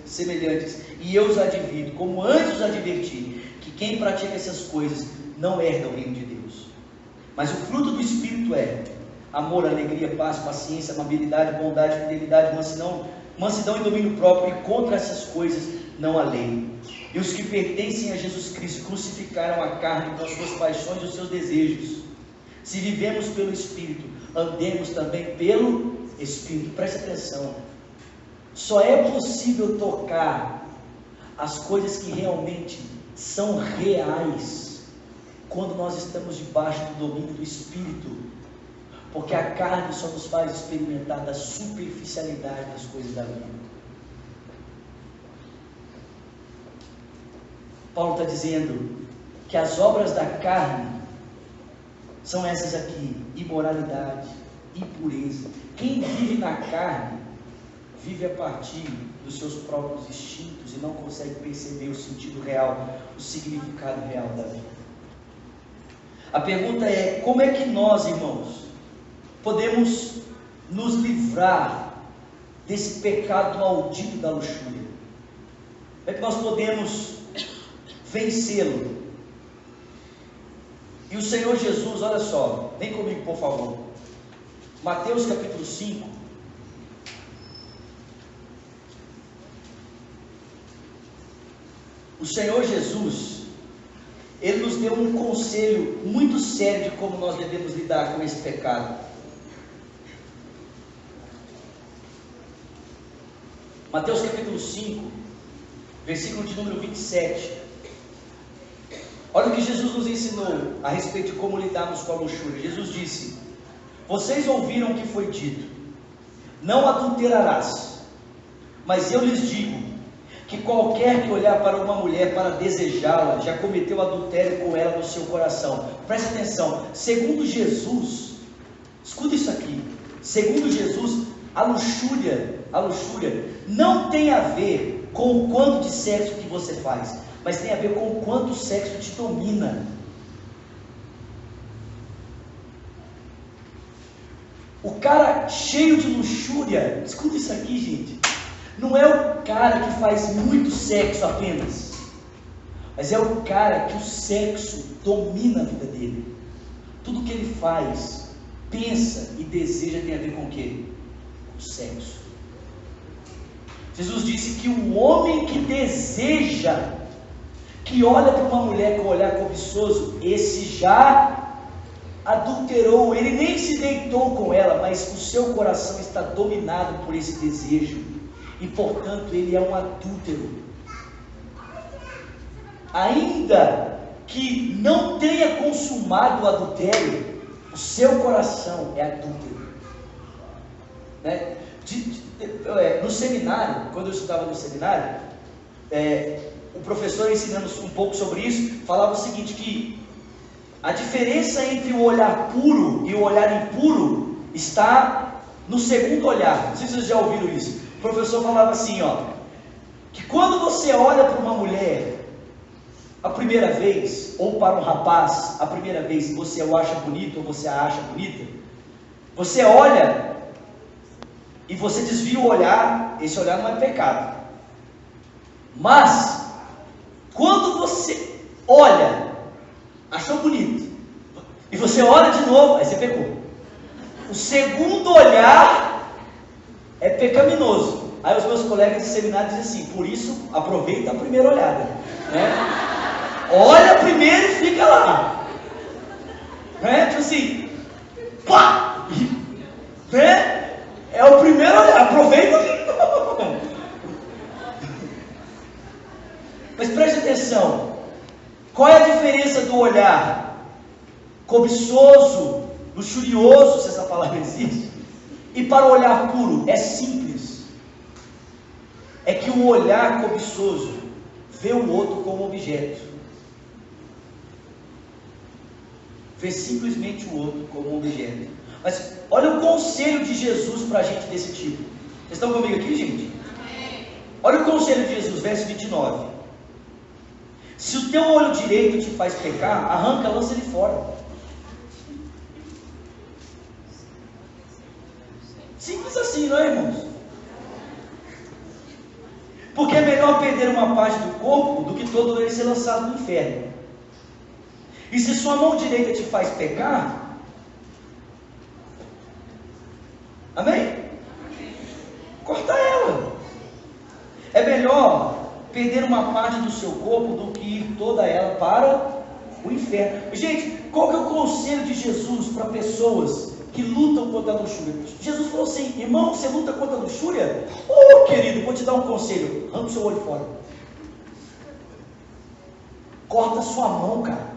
semelhantes. E eu os advirto, como antes os adverti, que quem pratica essas coisas não herda o reino de Deus. Mas o fruto do Espírito é amor, alegria, paz, paciência, amabilidade, bondade, fidelidade, mansidão e domínio próprio, e contra essas coisas não há lei. E os que pertencem a Jesus Cristo crucificaram a carne com as suas paixões e os seus desejos. Se vivemos pelo Espírito, andemos também pelo Espírito. Preste atenção: só é possível tocar as coisas que realmente são reais quando nós estamos debaixo do domínio do Espírito, porque a carne só nos faz experimentar da superficialidade das coisas da vida. Paulo está dizendo que as obras da carne são essas aqui: imoralidade, impureza. Quem vive na carne vive a partir dos seus próprios instintos e não consegue perceber o sentido real, o significado real da vida. A pergunta é: como é que nós, irmãos, podemos nos livrar desse pecado maldito da luxúria? Como é que nós podemos vencê-lo? E o Senhor Jesus, olha só, vem comigo por favor, Mateus capítulo 5, o Senhor Jesus, Ele nos deu um conselho muito sério de como nós devemos lidar com esse pecado. Mateus capítulo 5, versículo de número 27. Olha o que Jesus nos ensinou a respeito de como lidarmos com a luxúria. Jesus disse: vocês ouviram o que foi dito: não adulterarás. Mas eu lhes digo que qualquer que olhar para uma mulher para desejá-la, já cometeu adultério com ela no seu coração. Preste atenção: segundo Jesus, escuta isso aqui, segundo Jesus, a luxúria não tem a ver com o quanto de sexo que você faz, mas tem a ver com o quanto o sexo te domina. O cara cheio de luxúria, escuta isso aqui, gente, não é o cara que faz muito sexo apenas, mas é o cara que o sexo domina a vida dele. Tudo que ele faz, pensa e deseja tem a ver com o quê? o sexo. Jesus disse que o homem que deseja, que olha para uma mulher com olhar cobiçoso, esse já adulterou, ele nem se deitou com ela, mas o seu coração está dominado por esse desejo, e portanto ele é um adúltero. Ainda que não tenha consumado o adultério, o seu coração é adúltero, né? No seminário, quando eu estudava no seminário, o professor ensinando um pouco sobre isso, falava o seguinte, que a diferença entre o olhar puro e o olhar impuro está no segundo olhar. Não sei se vocês já ouviram isso. O professor falava assim, que quando você olha para uma mulher a primeira vez, ou para um rapaz a primeira vez, você o acha bonito ou você a acha bonita, você olha e você desvia o olhar, esse olhar não é pecado. Mas quando você olha, achou bonito, e você olha de novo, aí você pecou. O segundo olhar é pecaminoso. Aí os meus colegas de seminário dizem assim, por isso aproveita a primeira olhada, né? Olha primeiro e fica lá, né? Tipo assim, pá, né? É o primeiro olhar, aproveita. Mas preste atenção, qual é a diferença do olhar cobiçoso, luxurioso, se essa palavra existe, e para o olhar puro? É simples, é que o olhar cobiçoso vê o outro como objeto, vê simplesmente o outro como objeto. Mas olha o conselho de Jesus para a gente desse tipo. Vocês estão comigo aqui, gente? Olha o conselho de Jesus, verso 29. Se o teu olho direito te faz pecar, arranca, lança ele fora. Simples assim, não é, irmãos? Porque é melhor perder uma parte do corpo do que todo ele ser lançado no inferno. E se sua mão direita te faz pecar, amém? Corta ela. É melhor perder uma parte do seu corpo do que ir toda ela para o inferno. Gente, qual que é o conselho de Jesus para pessoas que lutam contra a luxúria? Jesus falou assim, irmão, você luta contra a luxúria? Oh, querido, vou te dar um conselho, arranca o seu olho fora. Corta a sua mão, cara.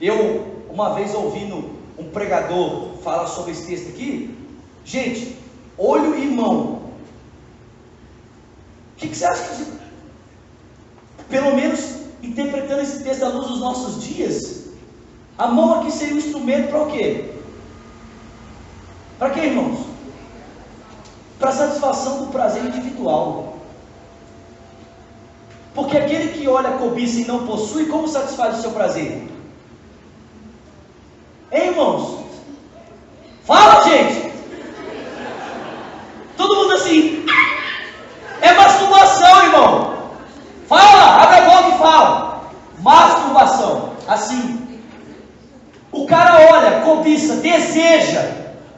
Eu, uma vez ouvindo um pregador falar sobre esse texto aqui, gente, olho e mão. O que você acha que, pelo menos interpretando esse texto à luz dos nossos dias, a mão aqui seria um instrumento para o quê? Para quê, irmãos? Para satisfação do prazer individual. Porque aquele que olha a cobiça e não possui, como satisfaz o seu prazer? Hein, irmãos? Fala, gente! Todo mundo assim. É masturbação, irmão. Fala, abre a boca e fala. Masturbação. Assim. O cara olha, cobiça, deseja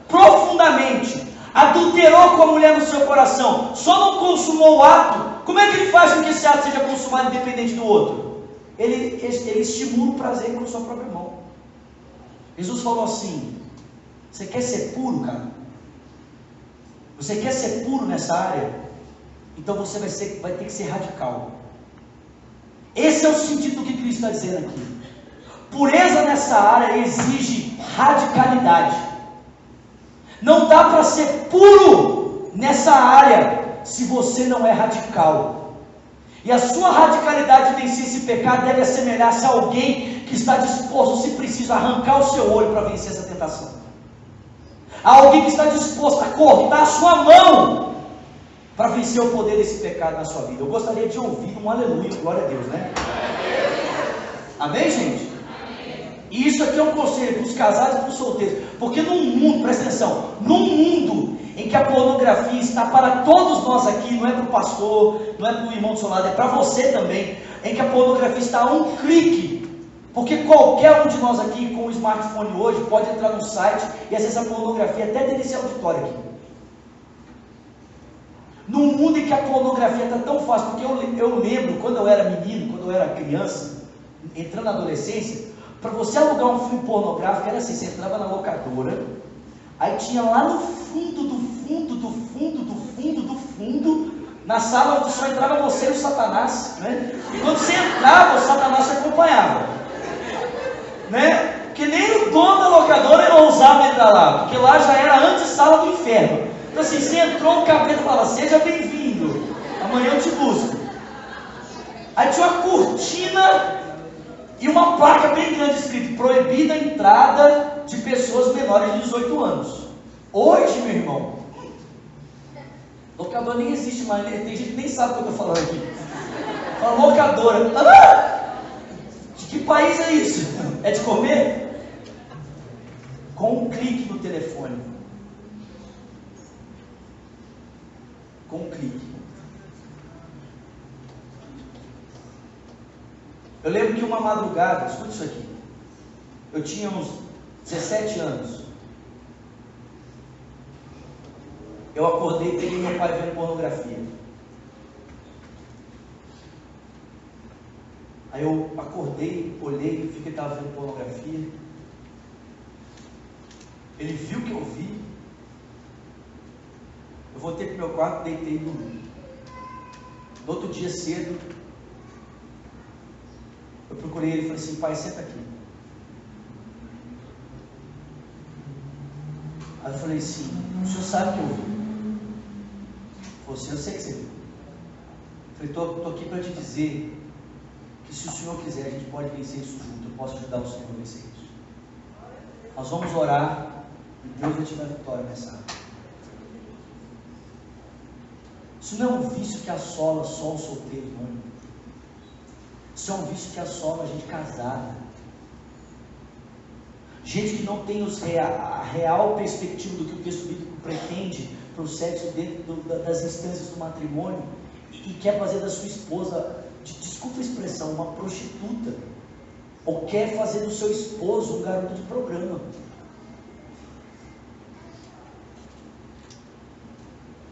profundamente, adulterou com a mulher no seu coração, só não consumou o ato. Como é que ele faz com que esse ato seja consumado independente do outro? Ele estimula o prazer com a sua própria mão. Jesus falou assim, você quer ser puro, cara? Você quer ser puro nessa área? Então você vai ter que ser radical. Esse é o sentido do que Cristo está dizendo aqui. Pureza nessa área exige radicalidade. Não dá para ser puro nessa área se você não é radical. E a sua radicalidade de vencer esse pecado deve assemelhar-se a alguém que está disposto, se preciso, a arrancar o seu olho para vencer essa tentação. A alguém que está disposto a cortar a sua mão para vencer o poder desse pecado na sua vida. Eu gostaria de ouvir um aleluia, glória a Deus, né? Amém, gente? E isso aqui é um conselho para os casados e para os solteiros. Porque num mundo, presta atenção, num mundo em que a pornografia está para todos nós aqui, não é para o pastor, não é para o irmão do seu lado, é para você também, em que a pornografia está a um clique, Porque qualquer um de nós aqui com o smartphone hoje pode entrar no site e acessar pornografia até dentro desse auditório aqui. Num mundo em que a pornografia está tão fácil, porque eu lembro quando eu era menino, quando eu era criança, entrando na adolescência, para você alugar um filme pornográfico era assim, você entrava na locadora, aí tinha lá no fundo, na sala onde só entrava você e o Satanás, né? E quando você entrava, o Satanás te acompanhava, né? Porque nem o dono da locadora ele ousava entrar lá, porque lá já era antessala do inferno. Então assim, você entrou, o capeta falava, seja bem-vindo, amanhã eu te busco. Aí tinha uma cortina e uma placa bem grande escrito, proibida a entrada de pessoas menores de 18 anos. Hoje, meu irmão, locadora nem existe mais, tem gente que nem sabe o que eu estou falando aqui. Fala locadora. Ah! De que país é isso? É de comer? Com um clique no telefone. Com um clique. Eu lembro que uma madrugada, escuta isso aqui, eu tinha uns 17 anos. Eu acordei e peguei meu pai vendo pornografia. Aí eu acordei, olhei, vi que ele estava vendo pornografia. Ele viu que eu vi. Eu voltei para o meu quarto, deitei e dormi. No outro dia cedo, eu procurei ele e falei assim, pai, senta aqui. Aí eu falei assim, o senhor sabe que eu vi? Ele falou assim, eu sei que você viu. Eu falei, estou aqui para te dizer que se o senhor quiser, a gente pode vencer isso junto, eu posso ajudar o senhor a vencer isso. Nós vamos orar e Deus vai te dar vitória nessa área. Isso não é um vício que assola só o solteiro, não. Isso é um vício que assola a gente casada. Gente que não tem a real perspectiva do que o texto bíblico pretende para o sexo dentro das instâncias do matrimônio e quer fazer da sua esposa, desculpa a expressão, uma prostituta, ou quer fazer do seu esposo um garoto de programa.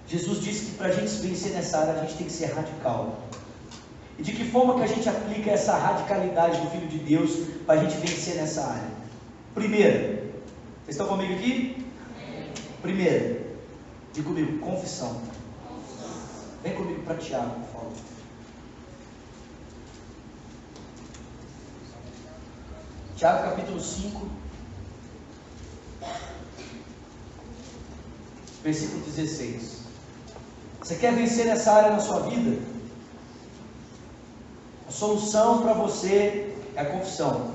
Jesus disse que para a gente vencer nessa área, a gente tem que ser radical. E de que forma que a gente aplica essa radicalidade do Filho de Deus para a gente vencer nessa área? Primeiro, vocês estão comigo aqui? Primeiro, diga comigo, confissão. Vem comigo para Tiago, por favor. Tiago capítulo 5, versículo 16. Você quer vencer nessa área na sua vida? A solução para você é a confissão.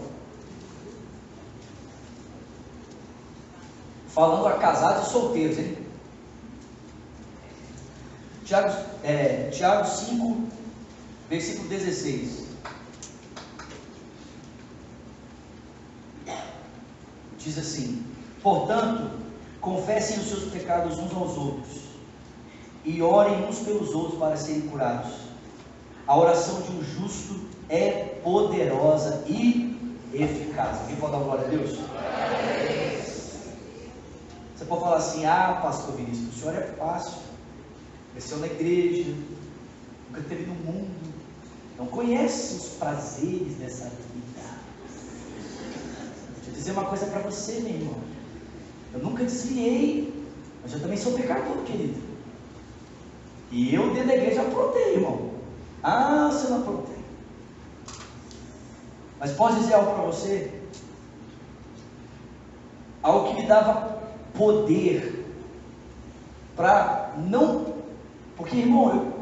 Falando a casados e solteiros, hein? Tiago 5, versículo 16. Diz assim: portanto, confessem os seus pecados uns aos outros e orem uns pelos outros para serem curados. A oração de um justo é poderosa e eficaz. Alguém pode dar glória a Deus? Você pode falar assim: ah, pastor Vinícius, o senhor é fácil, cresceu na igreja, nunca esteve no mundo, não conhece os prazeres dessa vida. Deixa eu dizer uma coisa para você, meu irmão. Eu nunca desviei, mas eu também sou pecador, querido. E eu dentro da igreja aprontei, irmão. Ah, você não aprontei. Mas posso dizer algo para você? Algo que me dava poder para não... Porque, irmão,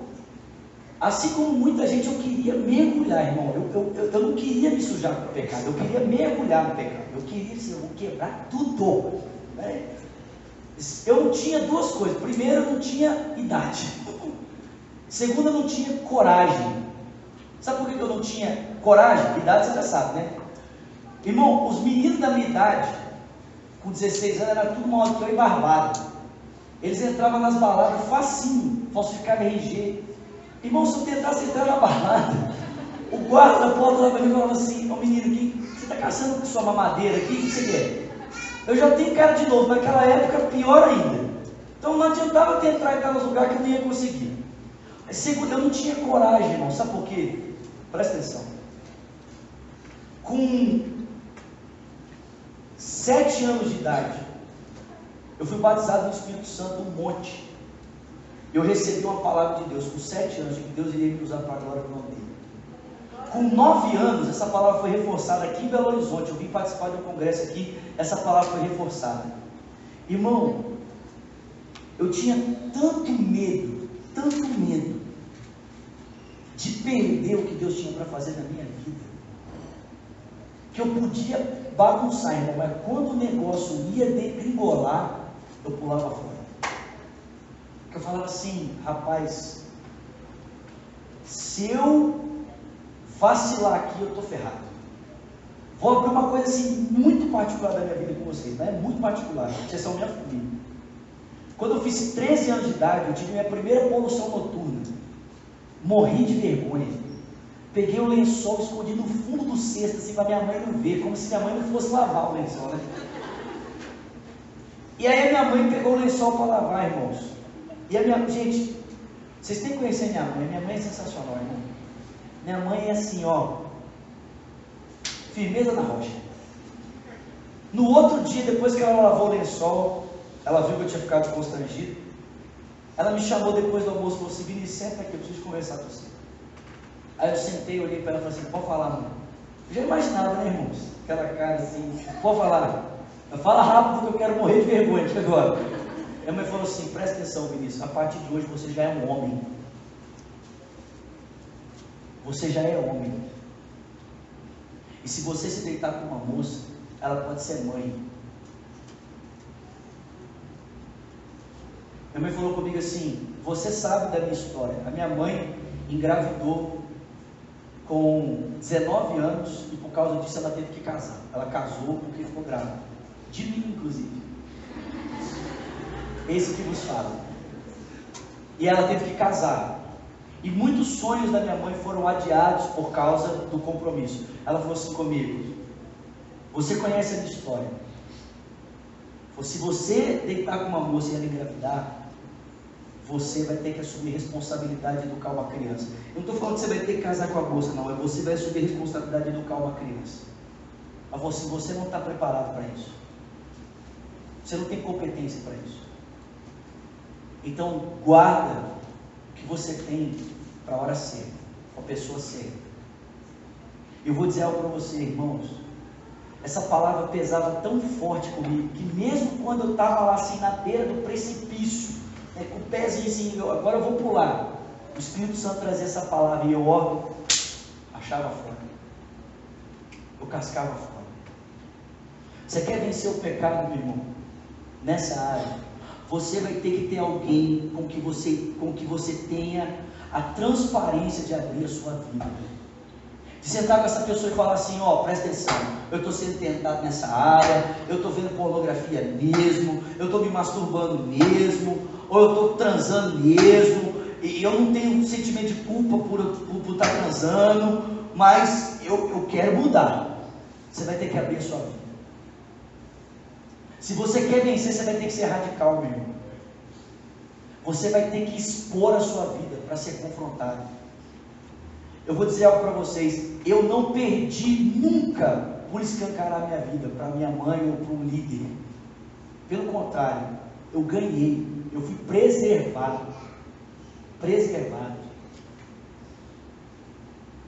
assim como muita gente, eu queria mergulhar, irmão. Eu não queria me sujar com o pecado, eu queria mergulhar no pecado. Eu queria dizer, eu vou quebrar tudo, né? Eu não tinha duas coisas. Primeiro, eu não tinha idade. Segundo, eu não tinha coragem. Sabe por que eu não tinha coragem? Idade você já sabe, né? Irmão, os meninos da minha idade, com 16 anos, era tudo maior do que eu e barbado. Eles entravam nas baladas facinho, falsificavam RG. Irmão, se eu tentasse entrar na balada, o guarda da porta lá para mim falava assim: ô menino, está caçando com sua mamadeira aqui? O que você quer? Eu já tenho cara de novo, naquela época pior ainda. Então não adiantava tentar entrar nos lugares que eu não ia conseguir. Segundo, eu não tinha coragem, irmão. Sabe por quê? Presta atenção. Com 7 anos de idade, eu fui batizado no Espírito Santo um monte. Eu recebi uma palavra de Deus com 7 anos, que Deus iria me usar para a glória do nome dele. Com 9 anos, essa palavra foi reforçada aqui em Belo Horizonte. Eu vim participar de um congresso aqui, essa palavra foi reforçada. Irmão, eu tinha tanto medo de perder o que Deus tinha para fazer na minha vida, que eu podia bagunçar, irmão, mas quando o negócio ia degringolar, eu pulava fora. Porque eu falava assim, rapaz, se eu vacilar aqui, eu estou ferrado. Vou abrir uma coisa assim, muito particular da minha vida com vocês, né? Muito particular, vocês são minha família. Quando eu fiz 13 anos de idade, eu tive minha primeira poluição noturna. Morri de vergonha. Peguei o lençol, escondi no fundo do cesto, assim, para minha mãe não ver, como se minha mãe não fosse lavar o lençol, né? E aí a minha mãe pegou o lençol para lavar, irmãos. E a minha... Gente, vocês têm que conhecer minha mãe é sensacional, irmão. Minha mãe é assim, ó, firmeza na rocha. No outro dia, depois que ela lavou o lençol, ela viu que eu tinha ficado constrangido. Ela me chamou depois do almoço e falou assim: Vinícius, senta aqui, eu preciso conversar com você. Aí eu sentei, olhei para ela e falei assim: pode falar, mãe. Eu já imaginava, né, irmãos? Aquela cara assim, pode falar. Fala rápido que eu quero morrer de vergonha aqui agora. Minha mãe falou assim: presta atenção, Vinícius, a partir de hoje você já é um homem. Você já é homem. E se você se deitar com uma moça, ela pode ser mãe. Minha mãe falou comigo assim: você sabe da minha história. A minha mãe engravidou com 19 anos e por causa disso ela teve que casar. Ela casou porque ficou grávida. De mim, inclusive. Esse que vos fala. E ela teve que casar. E muitos sonhos da minha mãe foram adiados por causa do compromisso. Ela falou assim comigo: você conhece a minha história. Se você deitar com uma moça e ela engravidar, você vai ter que assumir responsabilidade de educar uma criança. Eu não estou falando que você vai ter que casar com a moça, não. É você vai assumir responsabilidade de educar uma criança. Ela falou assim: você não está preparado para isso. Você não tem competência para isso. Então, guarda o que você tem para a hora certa, para a pessoa certa. Eu vou dizer algo para você, irmãos. Essa palavra pesava tão forte comigo, que mesmo quando eu estava lá assim na beira do precipício, né, com o pezinho assim, agora eu vou pular, o Espírito Santo trazia essa palavra e eu achava fora. Eu cascava fora. Você quer vencer o pecado, meu irmão? Nessa área, você vai ter que ter alguém com que você tenha a transparência de abrir a sua vida. De sentar com essa pessoa e falar assim: ó, presta atenção, eu estou sendo tentado nessa área, eu estou vendo pornografia mesmo, eu estou me masturbando mesmo, ou eu estou transando mesmo, e eu não tenho sentimento de culpa por estar transando, mas eu quero mudar. Você vai ter que abrir a sua vida. Se você quer vencer, você vai ter que ser radical, meu irmão. Você vai ter que expor a sua vida para ser confrontado. Eu vou dizer algo para vocês: eu não perdi nunca por escancarar a minha vida para minha mãe ou para um líder. Pelo contrário, eu ganhei, eu fui preservado.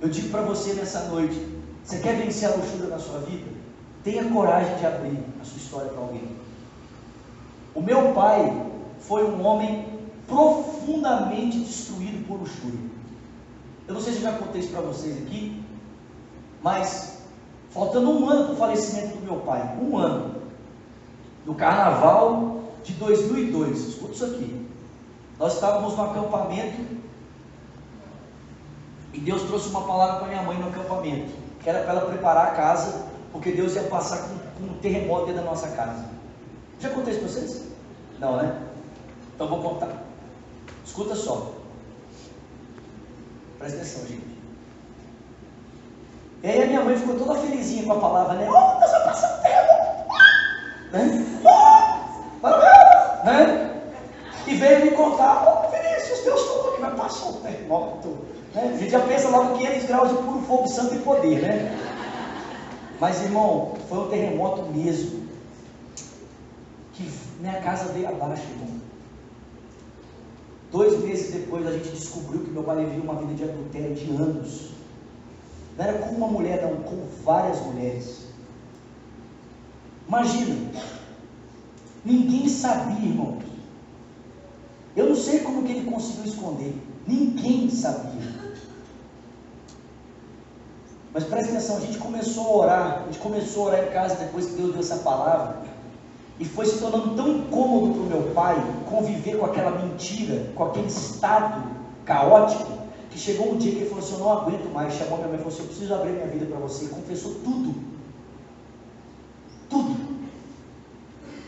Eu digo para você nessa noite: você quer vencer a luxúria na sua vida? Tenha coragem de abrir a sua história para alguém. O meu pai foi um homem profundamente destruído por luxúria. Eu não sei se eu já contei isso para vocês aqui, mas faltando um ano para o falecimento do meu pai, um ano, no carnaval de 2002, escuta isso aqui, nós estávamos no acampamento e Deus trouxe uma palavra para minha mãe no acampamento, que era para ela preparar a casa, porque Deus ia passar com um terremoto dentro da nossa casa. Já contei isso para vocês? Não, né? Então vou contar. Escuta só. Presta atenção, gente. E aí a minha mãe ficou toda felizinha com a palavra, né? Oh, Deus vai passar o terremoto! Né? Oh, né? E veio me contar, oh, Vinícius, Deus falou que vai passar o terremoto. Né? A gente já pensa logo 500 graus de puro fogo, santo e poder, né? Mas, irmão, foi um terremoto mesmo. Que minha casa veio abaixo, irmão. 2 meses depois a gente descobriu que meu pai vivia uma vida de adultério de anos. Não era com uma mulher, não, com várias mulheres. Imagina, ninguém sabia, irmãos. Eu não sei como que ele conseguiu esconder. Ninguém sabia. Mas presta atenção, a gente começou a orar em casa depois que Deus deu essa palavra. E foi se tornando tão incômodo para o meu pai conviver com aquela mentira, com aquele estado caótico, que chegou um dia que ele falou assim: eu não aguento mais. Chamou minha mãe e falou assim: eu preciso abrir minha vida para você. E confessou tudo. Tudo.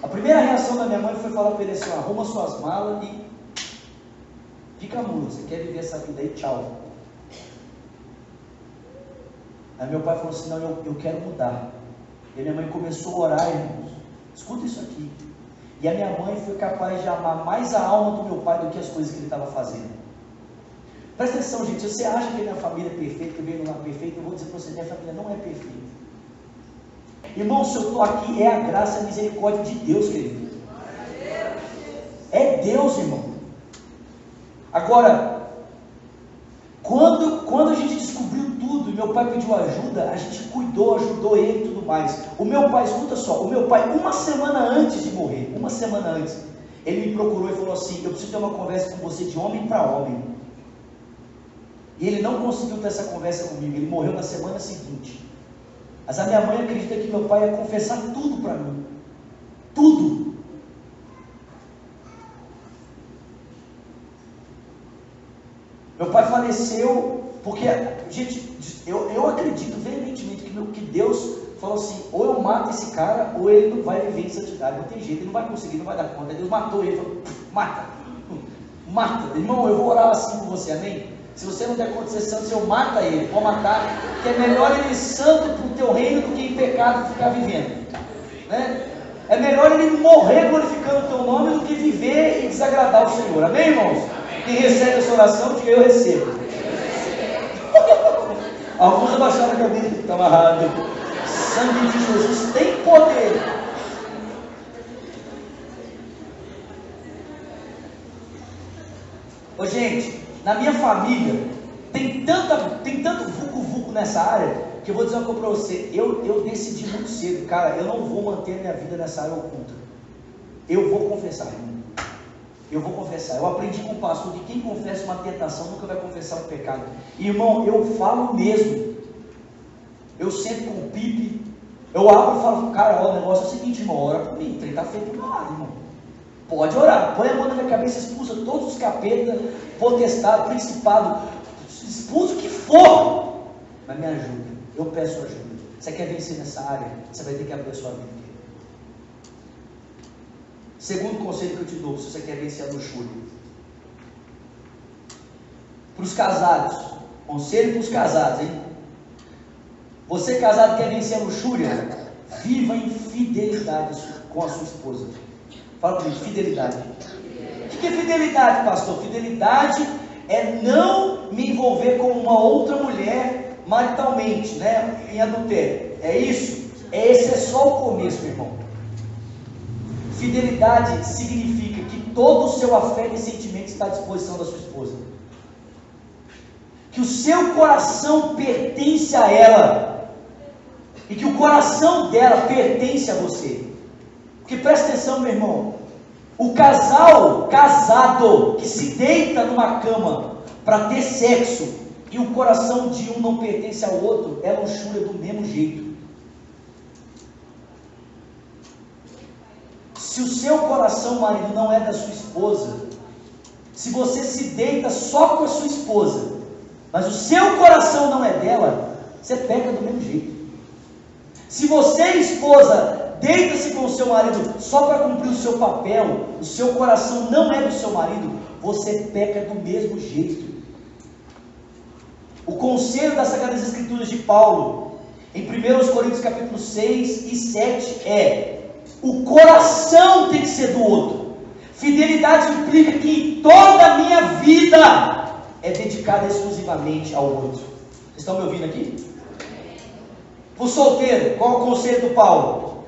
A primeira reação da minha mãe foi falar para ele assim: arruma suas malas e fica mula. Você quer viver essa vida aí? Tchau. Aí meu pai falou assim: não, eu quero mudar. E a minha mãe começou a orar, irmãos. Escuta isso aqui. E a minha mãe foi capaz de amar mais a alma do meu pai do que as coisas que ele estava fazendo. Presta atenção, gente. Se você acha que a minha família é perfeita, que eu venho lá perfeita, eu vou dizer para você: minha família não é perfeita. Irmão, se eu estou aqui, é a graça e a misericórdia de Deus, querido. É Deus, irmão. Agora, quando a gente descobriu tudo e meu pai pediu ajuda, a gente cuidou, ajudou ele e tudo mais. O meu pai, escuta só, o meu pai, uma semana antes de morrer, ele me procurou e falou assim: eu preciso ter uma conversa com você de homem para homem. E ele não conseguiu ter essa conversa comigo, ele morreu na semana seguinte. Mas a minha mãe acredita que meu pai ia confessar tudo para mim. Tudo. Meu pai faleceu porque, gente, eu acredito veementemente que Deus falou assim: ou eu mato esse cara, ou ele não vai viver em santidade. Não tem jeito, ele não vai conseguir, não vai dar conta. Deus matou ele, falou: mata, irmão, eu vou orar assim por você, amém? Se você não der conta de ser santo, eu mata ele, pode matar, que é melhor ele santo para o teu reino do que em pecado ficar vivendo, né? É melhor ele morrer glorificando o teu nome do que viver e desagradar o Senhor, amém, irmãos? Quem recebe essa oração, diga: eu recebo. Alguns abaixaram a cabeça e estão amarrados. Sangue de Jesus tem poder. Ô, gente, na minha família tem tanto vucu-vucu nessa área, que eu vou dizer uma coisa para você: eu decidi muito cedo, cara, eu não vou manter minha vida nessa área oculta. Eu vou confessar, irmão. Eu vou confessar. Eu aprendi com o pastor que quem confessa uma tentação nunca vai confessar um pecado. Irmão, eu falo mesmo. Eu sento com o Pipe, eu abro e falo: cara, ó, o negócio é o seguinte, irmão, ora por mim, o trem está feito pro meu lado, irmão. Pode orar, põe a mão na minha cabeça, expulsa todos os capetas, potestade, principado, expulsa o que for, mas me ajuda. Eu peço ajuda. Você quer vencer nessa área? Você vai ter que abrir a sua vida. Segundo conselho que eu te dou, se você quer vencer a luxúria: para os casados, conselho para os casados, hein? Você casado quer vencer a luxúria? Viva em fidelidade com a sua esposa. Fala comigo: fidelidade. O que é fidelidade, pastor? Fidelidade é não me envolver com uma outra mulher maritalmente, né? Em adultério. É isso? Esse é só o começo, meu irmão. Fidelidade significa que todo o seu afeto e sentimento está à disposição da sua esposa. Que o seu coração pertence a ela. E que o coração dela pertence a você. Porque presta atenção, meu irmão. O casal casado que se deita numa cama para ter sexo e o coração de um não pertence ao outro, é luxúria do mesmo jeito. Se o seu coração, marido, não é da sua esposa, se você se deita só com a sua esposa, mas o seu coração não é dela, você peca do mesmo jeito. Se você, esposa, deita-se com o seu marido só para cumprir o seu papel, o seu coração não é do seu marido, você peca do mesmo jeito. O conselho das Sagradas Escrituras de Paulo: Em 1 Coríntios capítulo 6 e 7 o coração tem que ser do outro. Fidelidade implica que toda a minha vida é dedicada exclusivamente ao outro. Vocês estão me ouvindo aqui? Para o solteiro, qual é o conselho do Paulo?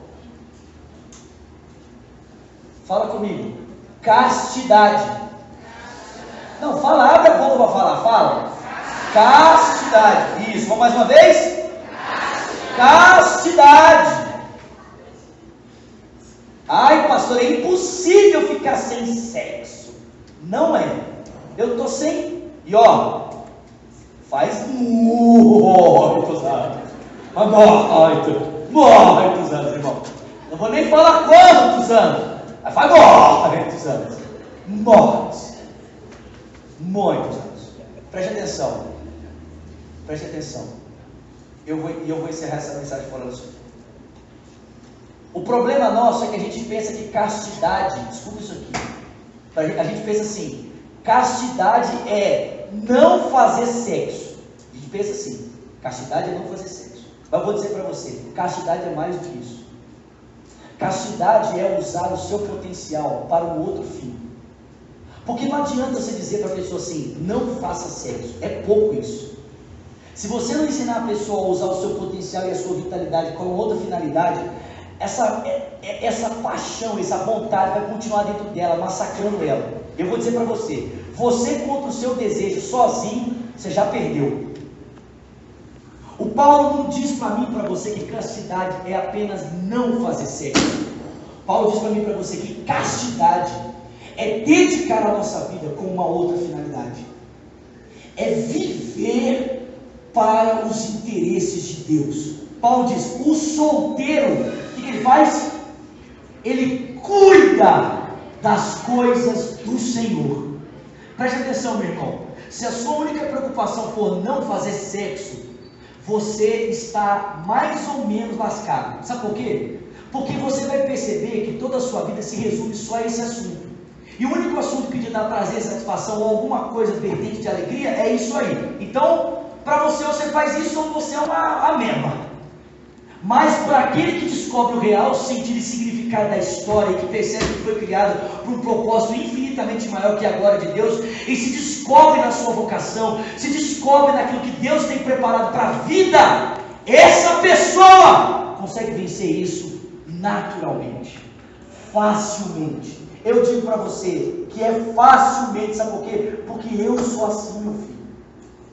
Fala comigo. Castidade. Não, fala, abre a boca para falar, fala. Castidade. Isso, vamos mais uma vez? Castidade. Ai, pastor, é impossível ficar sem sexo. Não é. Eu estou sem. E ó, faz muitos anos. Muitos anos, irmão. Não vou nem falar quantos anos. Mas faz muitos anos. Muitos anos. Preste atenção. Preste atenção. Eu vou encerrar essa mensagem falando isso. O problema nosso é que a gente pensa que castidade, escuta isso aqui. A gente pensa assim: castidade é não fazer sexo. A gente pensa assim: castidade é não fazer sexo. Mas eu vou dizer para você: castidade é mais do que isso. Castidade é usar o seu potencial para um outro fim. Porque não adianta você dizer para a pessoa assim: não faça sexo. É pouco isso. Se você não ensinar a pessoa a usar o seu potencial e a sua vitalidade com outra finalidade, essa paixão, essa vontade vai continuar dentro dela, massacrando ela. Eu vou dizer para você: você contra o seu desejo sozinho, você já perdeu. O Paulo não diz para mim e para você que castidade é apenas não fazer sexo. Paulo diz para mim e para você que castidade é dedicar a nossa vida com uma outra finalidade. É viver para os interesses de Deus. Paulo diz: o solteiro, o que ele faz? Ele cuida das coisas do Senhor. Preste atenção, meu irmão. Se a sua única preocupação for não fazer sexo, você está mais ou menos lascado. Sabe por quê? Porque você vai perceber que toda a sua vida se resume só a esse assunto. E o único assunto que te dá prazer, satisfação ou alguma coisa vertente de alegria é isso aí. Então, para você faz isso ou você é uma ameba. Mas para aquele que descobre o real sentido e significado da história e que percebe que foi criado por um propósito infinitamente maior que a glória de Deus, e se descobre na sua vocação, se descobre naquilo que Deus tem preparado para a vida, essa pessoa consegue vencer isso naturalmente, facilmente. Eu digo para você que é facilmente, sabe por quê? Porque eu sou assim, meu filho.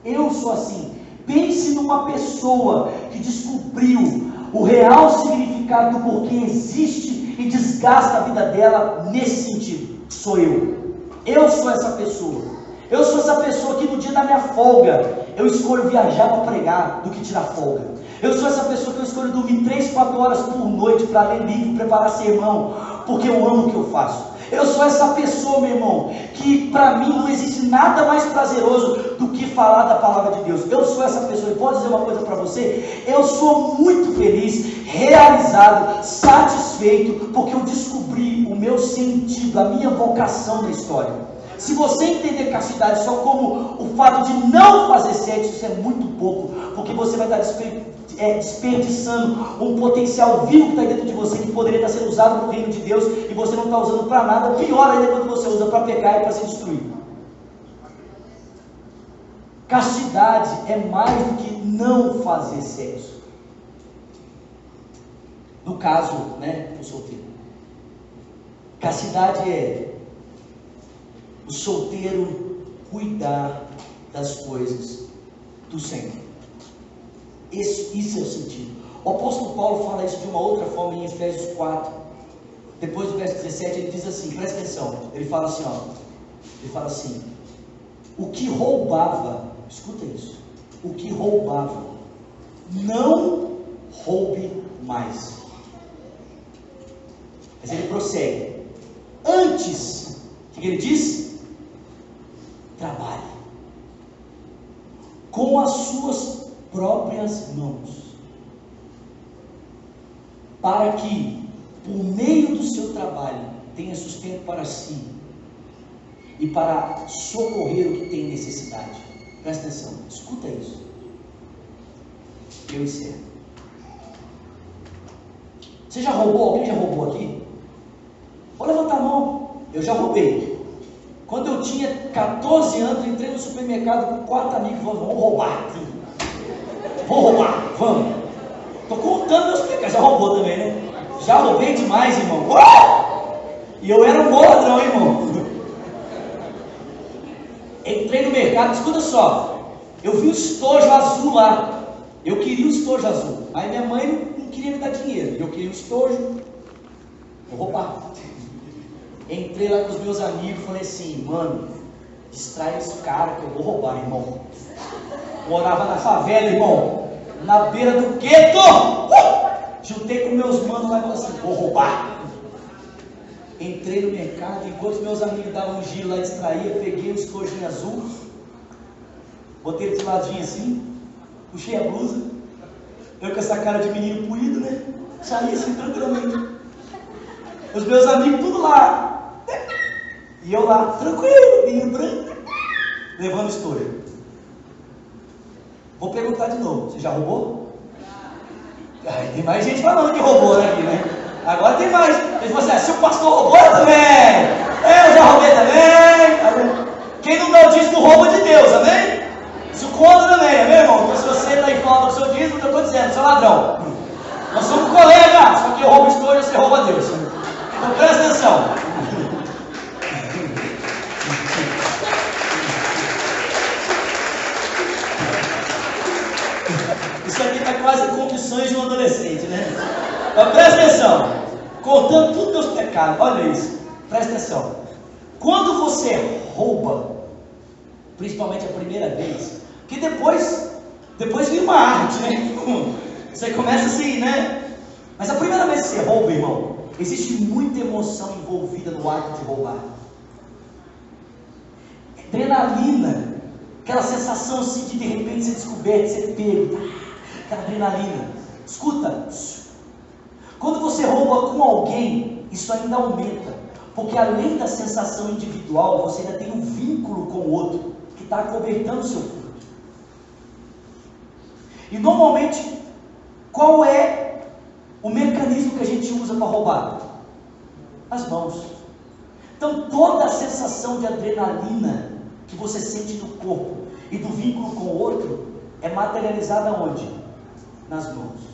Eu sou assim. Pense numa pessoa que descobriu o real significado do porquê existe e desgasta a vida dela nesse sentido. Sou eu. Eu sou essa pessoa. Eu sou essa pessoa que no dia da minha folga eu escolho viajar para pregar do que tirar folga. Eu sou essa pessoa que eu escolho dormir 3, 4 horas por noite para ler livro, preparar sermão, porque eu amo o que eu faço. Eu sou essa pessoa, meu irmão, que para mim não existe nada mais prazeroso do que falar da palavra de Deus. Eu sou essa pessoa, e posso dizer uma coisa para você: eu sou muito feliz, realizado, satisfeito, porque eu descobri o meu sentido, a minha vocação na história. Se você entender castidade só como o fato de não fazer sexo, isso é muito pouco, porque você vai estar desperdiçando um potencial vivo que está dentro de você, que poderia estar sendo usado no reino de Deus, e você não está usando para nada. Pior ainda quando você usa para pecar e para se destruir. Castidade é mais do que não fazer sexo. No caso, do solteiro. Castidade é o solteiro cuidar das coisas do Senhor. Isso é o sentido. O apóstolo Paulo fala isso de uma outra forma em Efésios 4. Depois do verso 17 ele diz assim, presta atenção. Ele fala assim, o que roubava, escuta isso, o que roubava, não roube mais. Mas ele prossegue. Antes, o que ele diz? Trabalhe com as suas próprias mãos, para que, por meio do seu trabalho, tenha sustento para si e para socorrer o que tem necessidade. Presta atenção, escuta isso. Eu encerro. Você já roubou? Alguém já roubou aqui? Pode levantar a mão. Eu já roubei. Quando eu tinha 14 anos, entrei no supermercado com 4 amigos, vamos roubar. Vou roubar, vamos. Estou contando meus pecados. Já roubou também, né? Já roubei demais, irmão. E eu era um bom ladrão, irmão. Entrei no mercado, escuta só. Eu vi um estojo azul lá. Eu queria um estojo azul. Aí minha mãe não queria me dar dinheiro. Eu queria um estojo. Vou roubar. Entrei lá com os meus amigos e falei assim, mano, distrai esse cara que eu vou roubar, irmão. Morava na favela, irmão. Na beira do gueto. Juntei com meus manos lá e falei assim, vou roubar. Entrei no mercado, enquanto os meus amigos davam um giro lá, distraía, peguei um estojinho azul, botei ele de ladinho assim, puxei a blusa, eu com essa cara de menino puído, né? Saí assim tranquilamente. Os meus amigos tudo lá. E eu lá, tranquilo, menino branco, levando o estojo. Vou perguntar de novo, você já roubou? Ai, tem mais gente falando que roubou aqui, né? Agora tem mais. Ele falou assim, se o pastor roubou, eu também. Eu já roubei também. Quem não dá o dízimo rouba de Deus, amém? Isso conta também, amém, irmão? Então se você está em falta do seu dízimo, eu estou dizendo, você é ladrão. Nós somos colegas, só que eu roubo o estojo e você rouba Deus. Então presta atenção. Isso aqui está quase confissões de um adolescente, né? Então presta atenção. Contando tudo meus pecados, olha isso. Presta atenção. Quando você rouba, principalmente a primeira vez, que depois vira uma arte, né? Você começa assim, né? Mas a primeira vez que você rouba, irmão, existe muita emoção envolvida no ato de roubar. Adrenalina, aquela sensação assim de repente ser descoberto, ser pego, aquela adrenalina. Escuta, quando você rouba com alguém, isso ainda aumenta, porque além da sensação individual, você ainda tem um vínculo com o outro, que está acobertando o seu fruto. E normalmente, qual é o mecanismo que a gente usa para roubar? As mãos. Então toda a sensação de adrenalina que você sente no corpo e do vínculo com o outro é materializada onde? Nas mãos.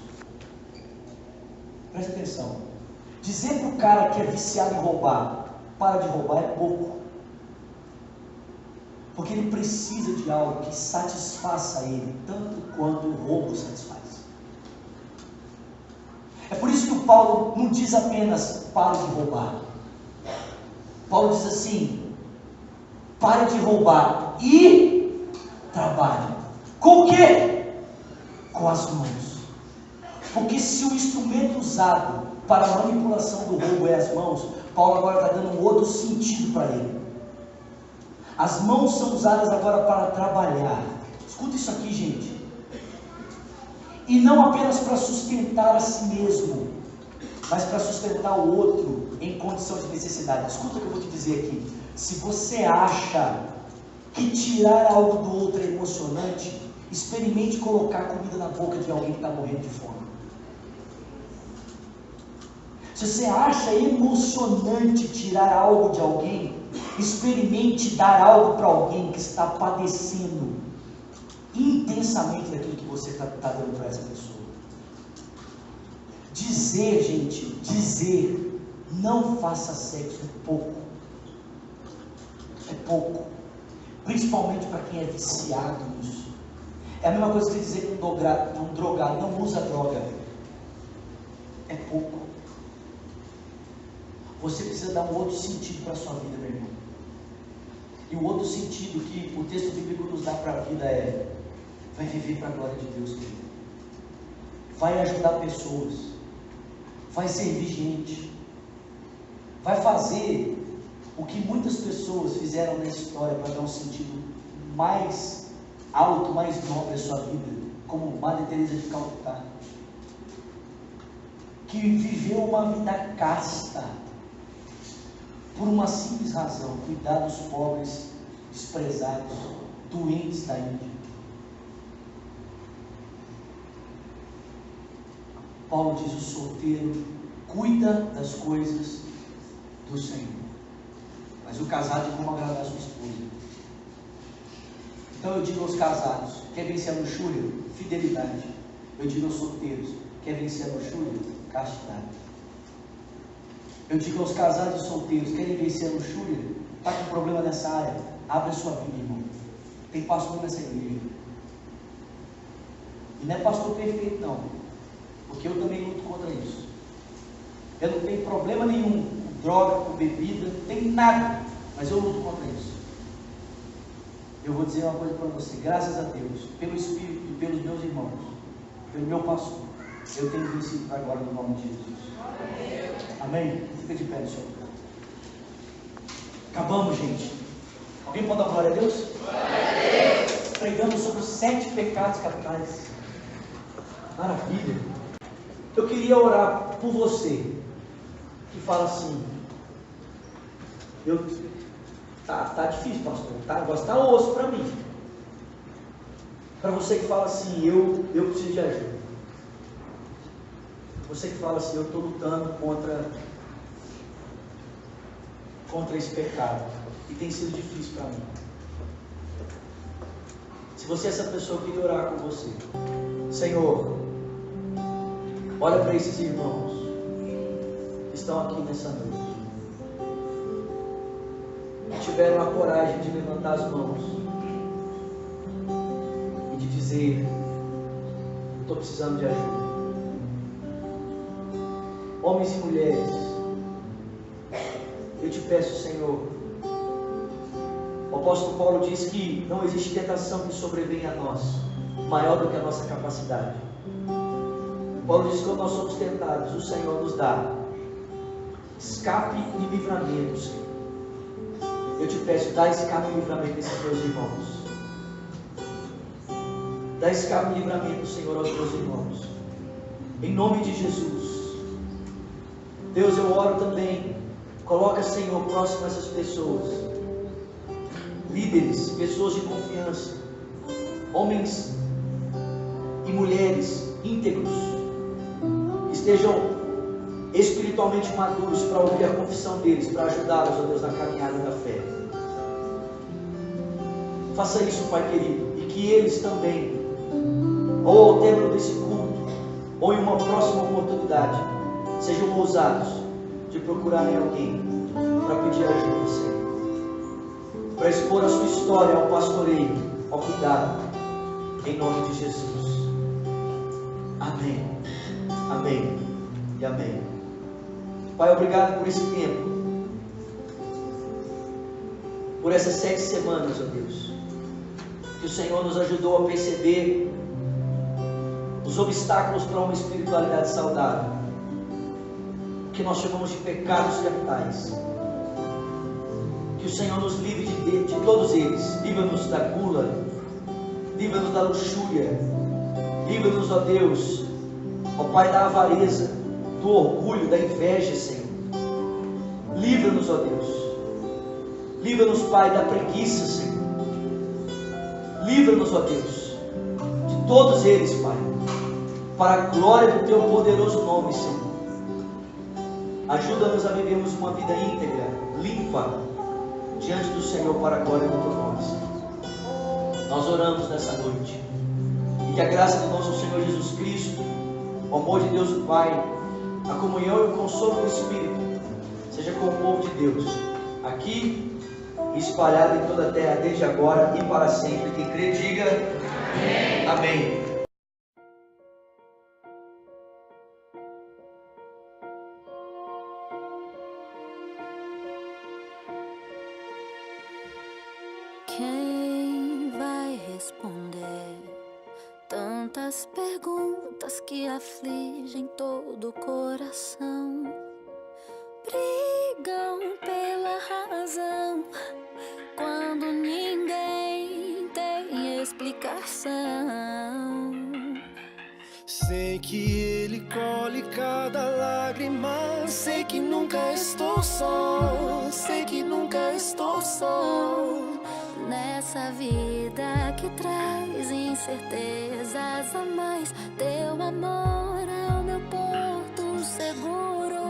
Presta atenção. Dizer para o cara que é viciado em roubar, para de roubar, é pouco. Porque ele precisa de algo que satisfaça ele, tanto quanto o roubo satisfaz. É por isso que o Paulo não diz apenas pare de roubar. Paulo diz assim, pare de roubar e trabalhe. Com o quê? Com as mãos. Porque se o instrumento usado para a manipulação do roubo é as mãos, Paulo agora está dando um outro sentido para ele. As mãos são usadas agora para trabalhar. Escuta isso aqui, gente. E não apenas para sustentar a si mesmo, mas para sustentar o outro em condição de necessidade. Escuta o que eu vou te dizer aqui. Se você acha que tirar algo do outro é emocionante, experimente colocar comida na boca de alguém que está morrendo de fome. Se você acha emocionante tirar algo de alguém, experimente dar algo para alguém que está padecendo intensamente daquilo que você está dando para essa pessoa. Dizer, gente, dizer, não faça sexo é pouco. É pouco. Principalmente para quem é viciado nisso. É a mesma coisa que dizer que um drogado não usa droga. É pouco. Você precisa dar um outro sentido para a sua vida, meu irmão. E o outro sentido que o texto bíblico nos dá para a vida é: vai viver para a glória de Deus, querido. Vai ajudar pessoas. Vai servir gente. Vai fazer o que muitas pessoas fizeram na história para dar um sentido mais alto, mais nobre à sua vida, como Madre Teresa de Calcutá, que viveu uma vida casta por uma simples razão: cuidar dos pobres, desprezados, doentes da Índia. Paulo diz: o solteiro cuida das coisas do Senhor. Mas o casado é como agradar a sua esposa. Então eu digo aos casados: quer vencer a luxúria? Fidelidade. Eu digo aos solteiros: quer vencer a luxúria? Castidade. Eu digo aos casados e solteiros: querem vencer a luxúria? Está com problema nessa área? Abre a sua vida, irmão. Tem pastor nessa igreja. E não é pastor perfeito, não. Porque eu também luto contra isso. Eu não tenho problema nenhum com droga, com bebida, não tenho nada. Mas eu luto contra isso. Eu vou dizer uma coisa para você: graças a Deus, pelo Espírito e pelos meus irmãos, pelo meu pastor, eu tenho vencido agora no nome de Jesus. Amém? Fica de pé no Senhor. Acabamos, gente. Alguém pode dar glória a Deus? Pregamos sobre os 7 pecados capitais. Maravilha. Eu queria orar por você que fala assim: tá difícil, pastor. O negócio está osso para mim. Para você que fala assim: eu preciso de ajuda. Você que fala assim: eu estou lutando contra esse pecado e tem sido difícil para mim. Se você é essa pessoa, eu queria orar com você. Senhor, olha para esses irmãos que estão aqui nessa noite, que tiveram a coragem de levantar as mãos e de dizer: estou precisando de ajuda. Homens e mulheres, eu te peço, Senhor. O apóstolo Paulo diz que não existe tentação que sobrevenha a nós maior do que a nossa capacidade. Paulo diz que quando nós somos tentados, o Senhor nos dá escape e livramento, Senhor. Eu te peço: dá escape e livramento a esses meus irmãos. Dá escape e livramento, Senhor, aos meus irmãos. Em nome de Jesus. Deus, eu oro também. Coloca, Senhor, próximo a essas pessoas, líderes, pessoas de confiança, homens e mulheres íntegros, que estejam espiritualmente maduros para ouvir a confissão deles, para ajudá-los, ó Deus, na caminhada da fé. Faça isso, Pai querido, e que eles também, ou ao término desse culto, ou em uma próxima oportunidade, sejam ousados de procurarem alguém para pedir ajuda, Senhor, para expor a sua história ao pastoreio, ao cuidado, em nome de Jesus. Amém, amém e amém. Pai, obrigado por esse tempo, por essas 7 semanas, ó Deus, que o Senhor nos ajudou a perceber os obstáculos para uma espiritualidade saudável, que nós chamamos de pecados capitais. Que o Senhor nos livre de todos eles. Livra-nos da gula, livra-nos da luxúria, livra-nos, ó Deus, ó Pai, da avareza, do orgulho, da inveja, Senhor. Livra-nos, ó Deus. Livra-nos, Pai, da preguiça, Senhor. Livra-nos, ó Deus, de todos eles, Pai, para a glória do Teu poderoso nome, Senhor. Ajuda-nos a vivermos uma vida íntegra, limpa, diante do Senhor, para a glória do Teu nome, Senhor. Nós oramos nessa noite, e que a graça do nosso Senhor Jesus Cristo, o amor de Deus o Pai, a comunhão e o consolo do Espírito, seja com o povo de Deus, aqui, espalhado em toda a terra, desde agora e para sempre. Quem crê, diga amém. Amém. Quem vai responder tantas perguntas que afligem todo o coração? Brigam pela razão quando ninguém tem explicação. Sei que Ele colhe cada lágrima. Sei que nunca estou só. Sei que nunca estou só. Nessa vida que traz incertezas a mais, Teu amor é o meu porto seguro.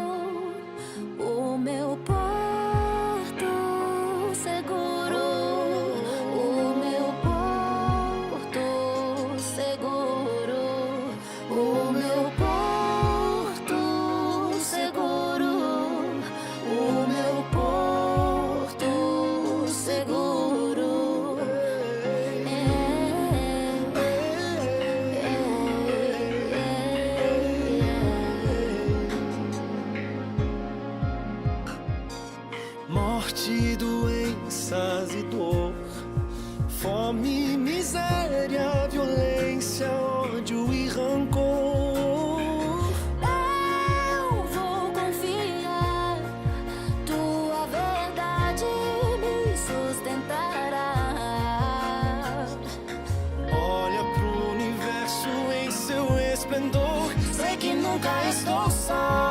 nunca estou só.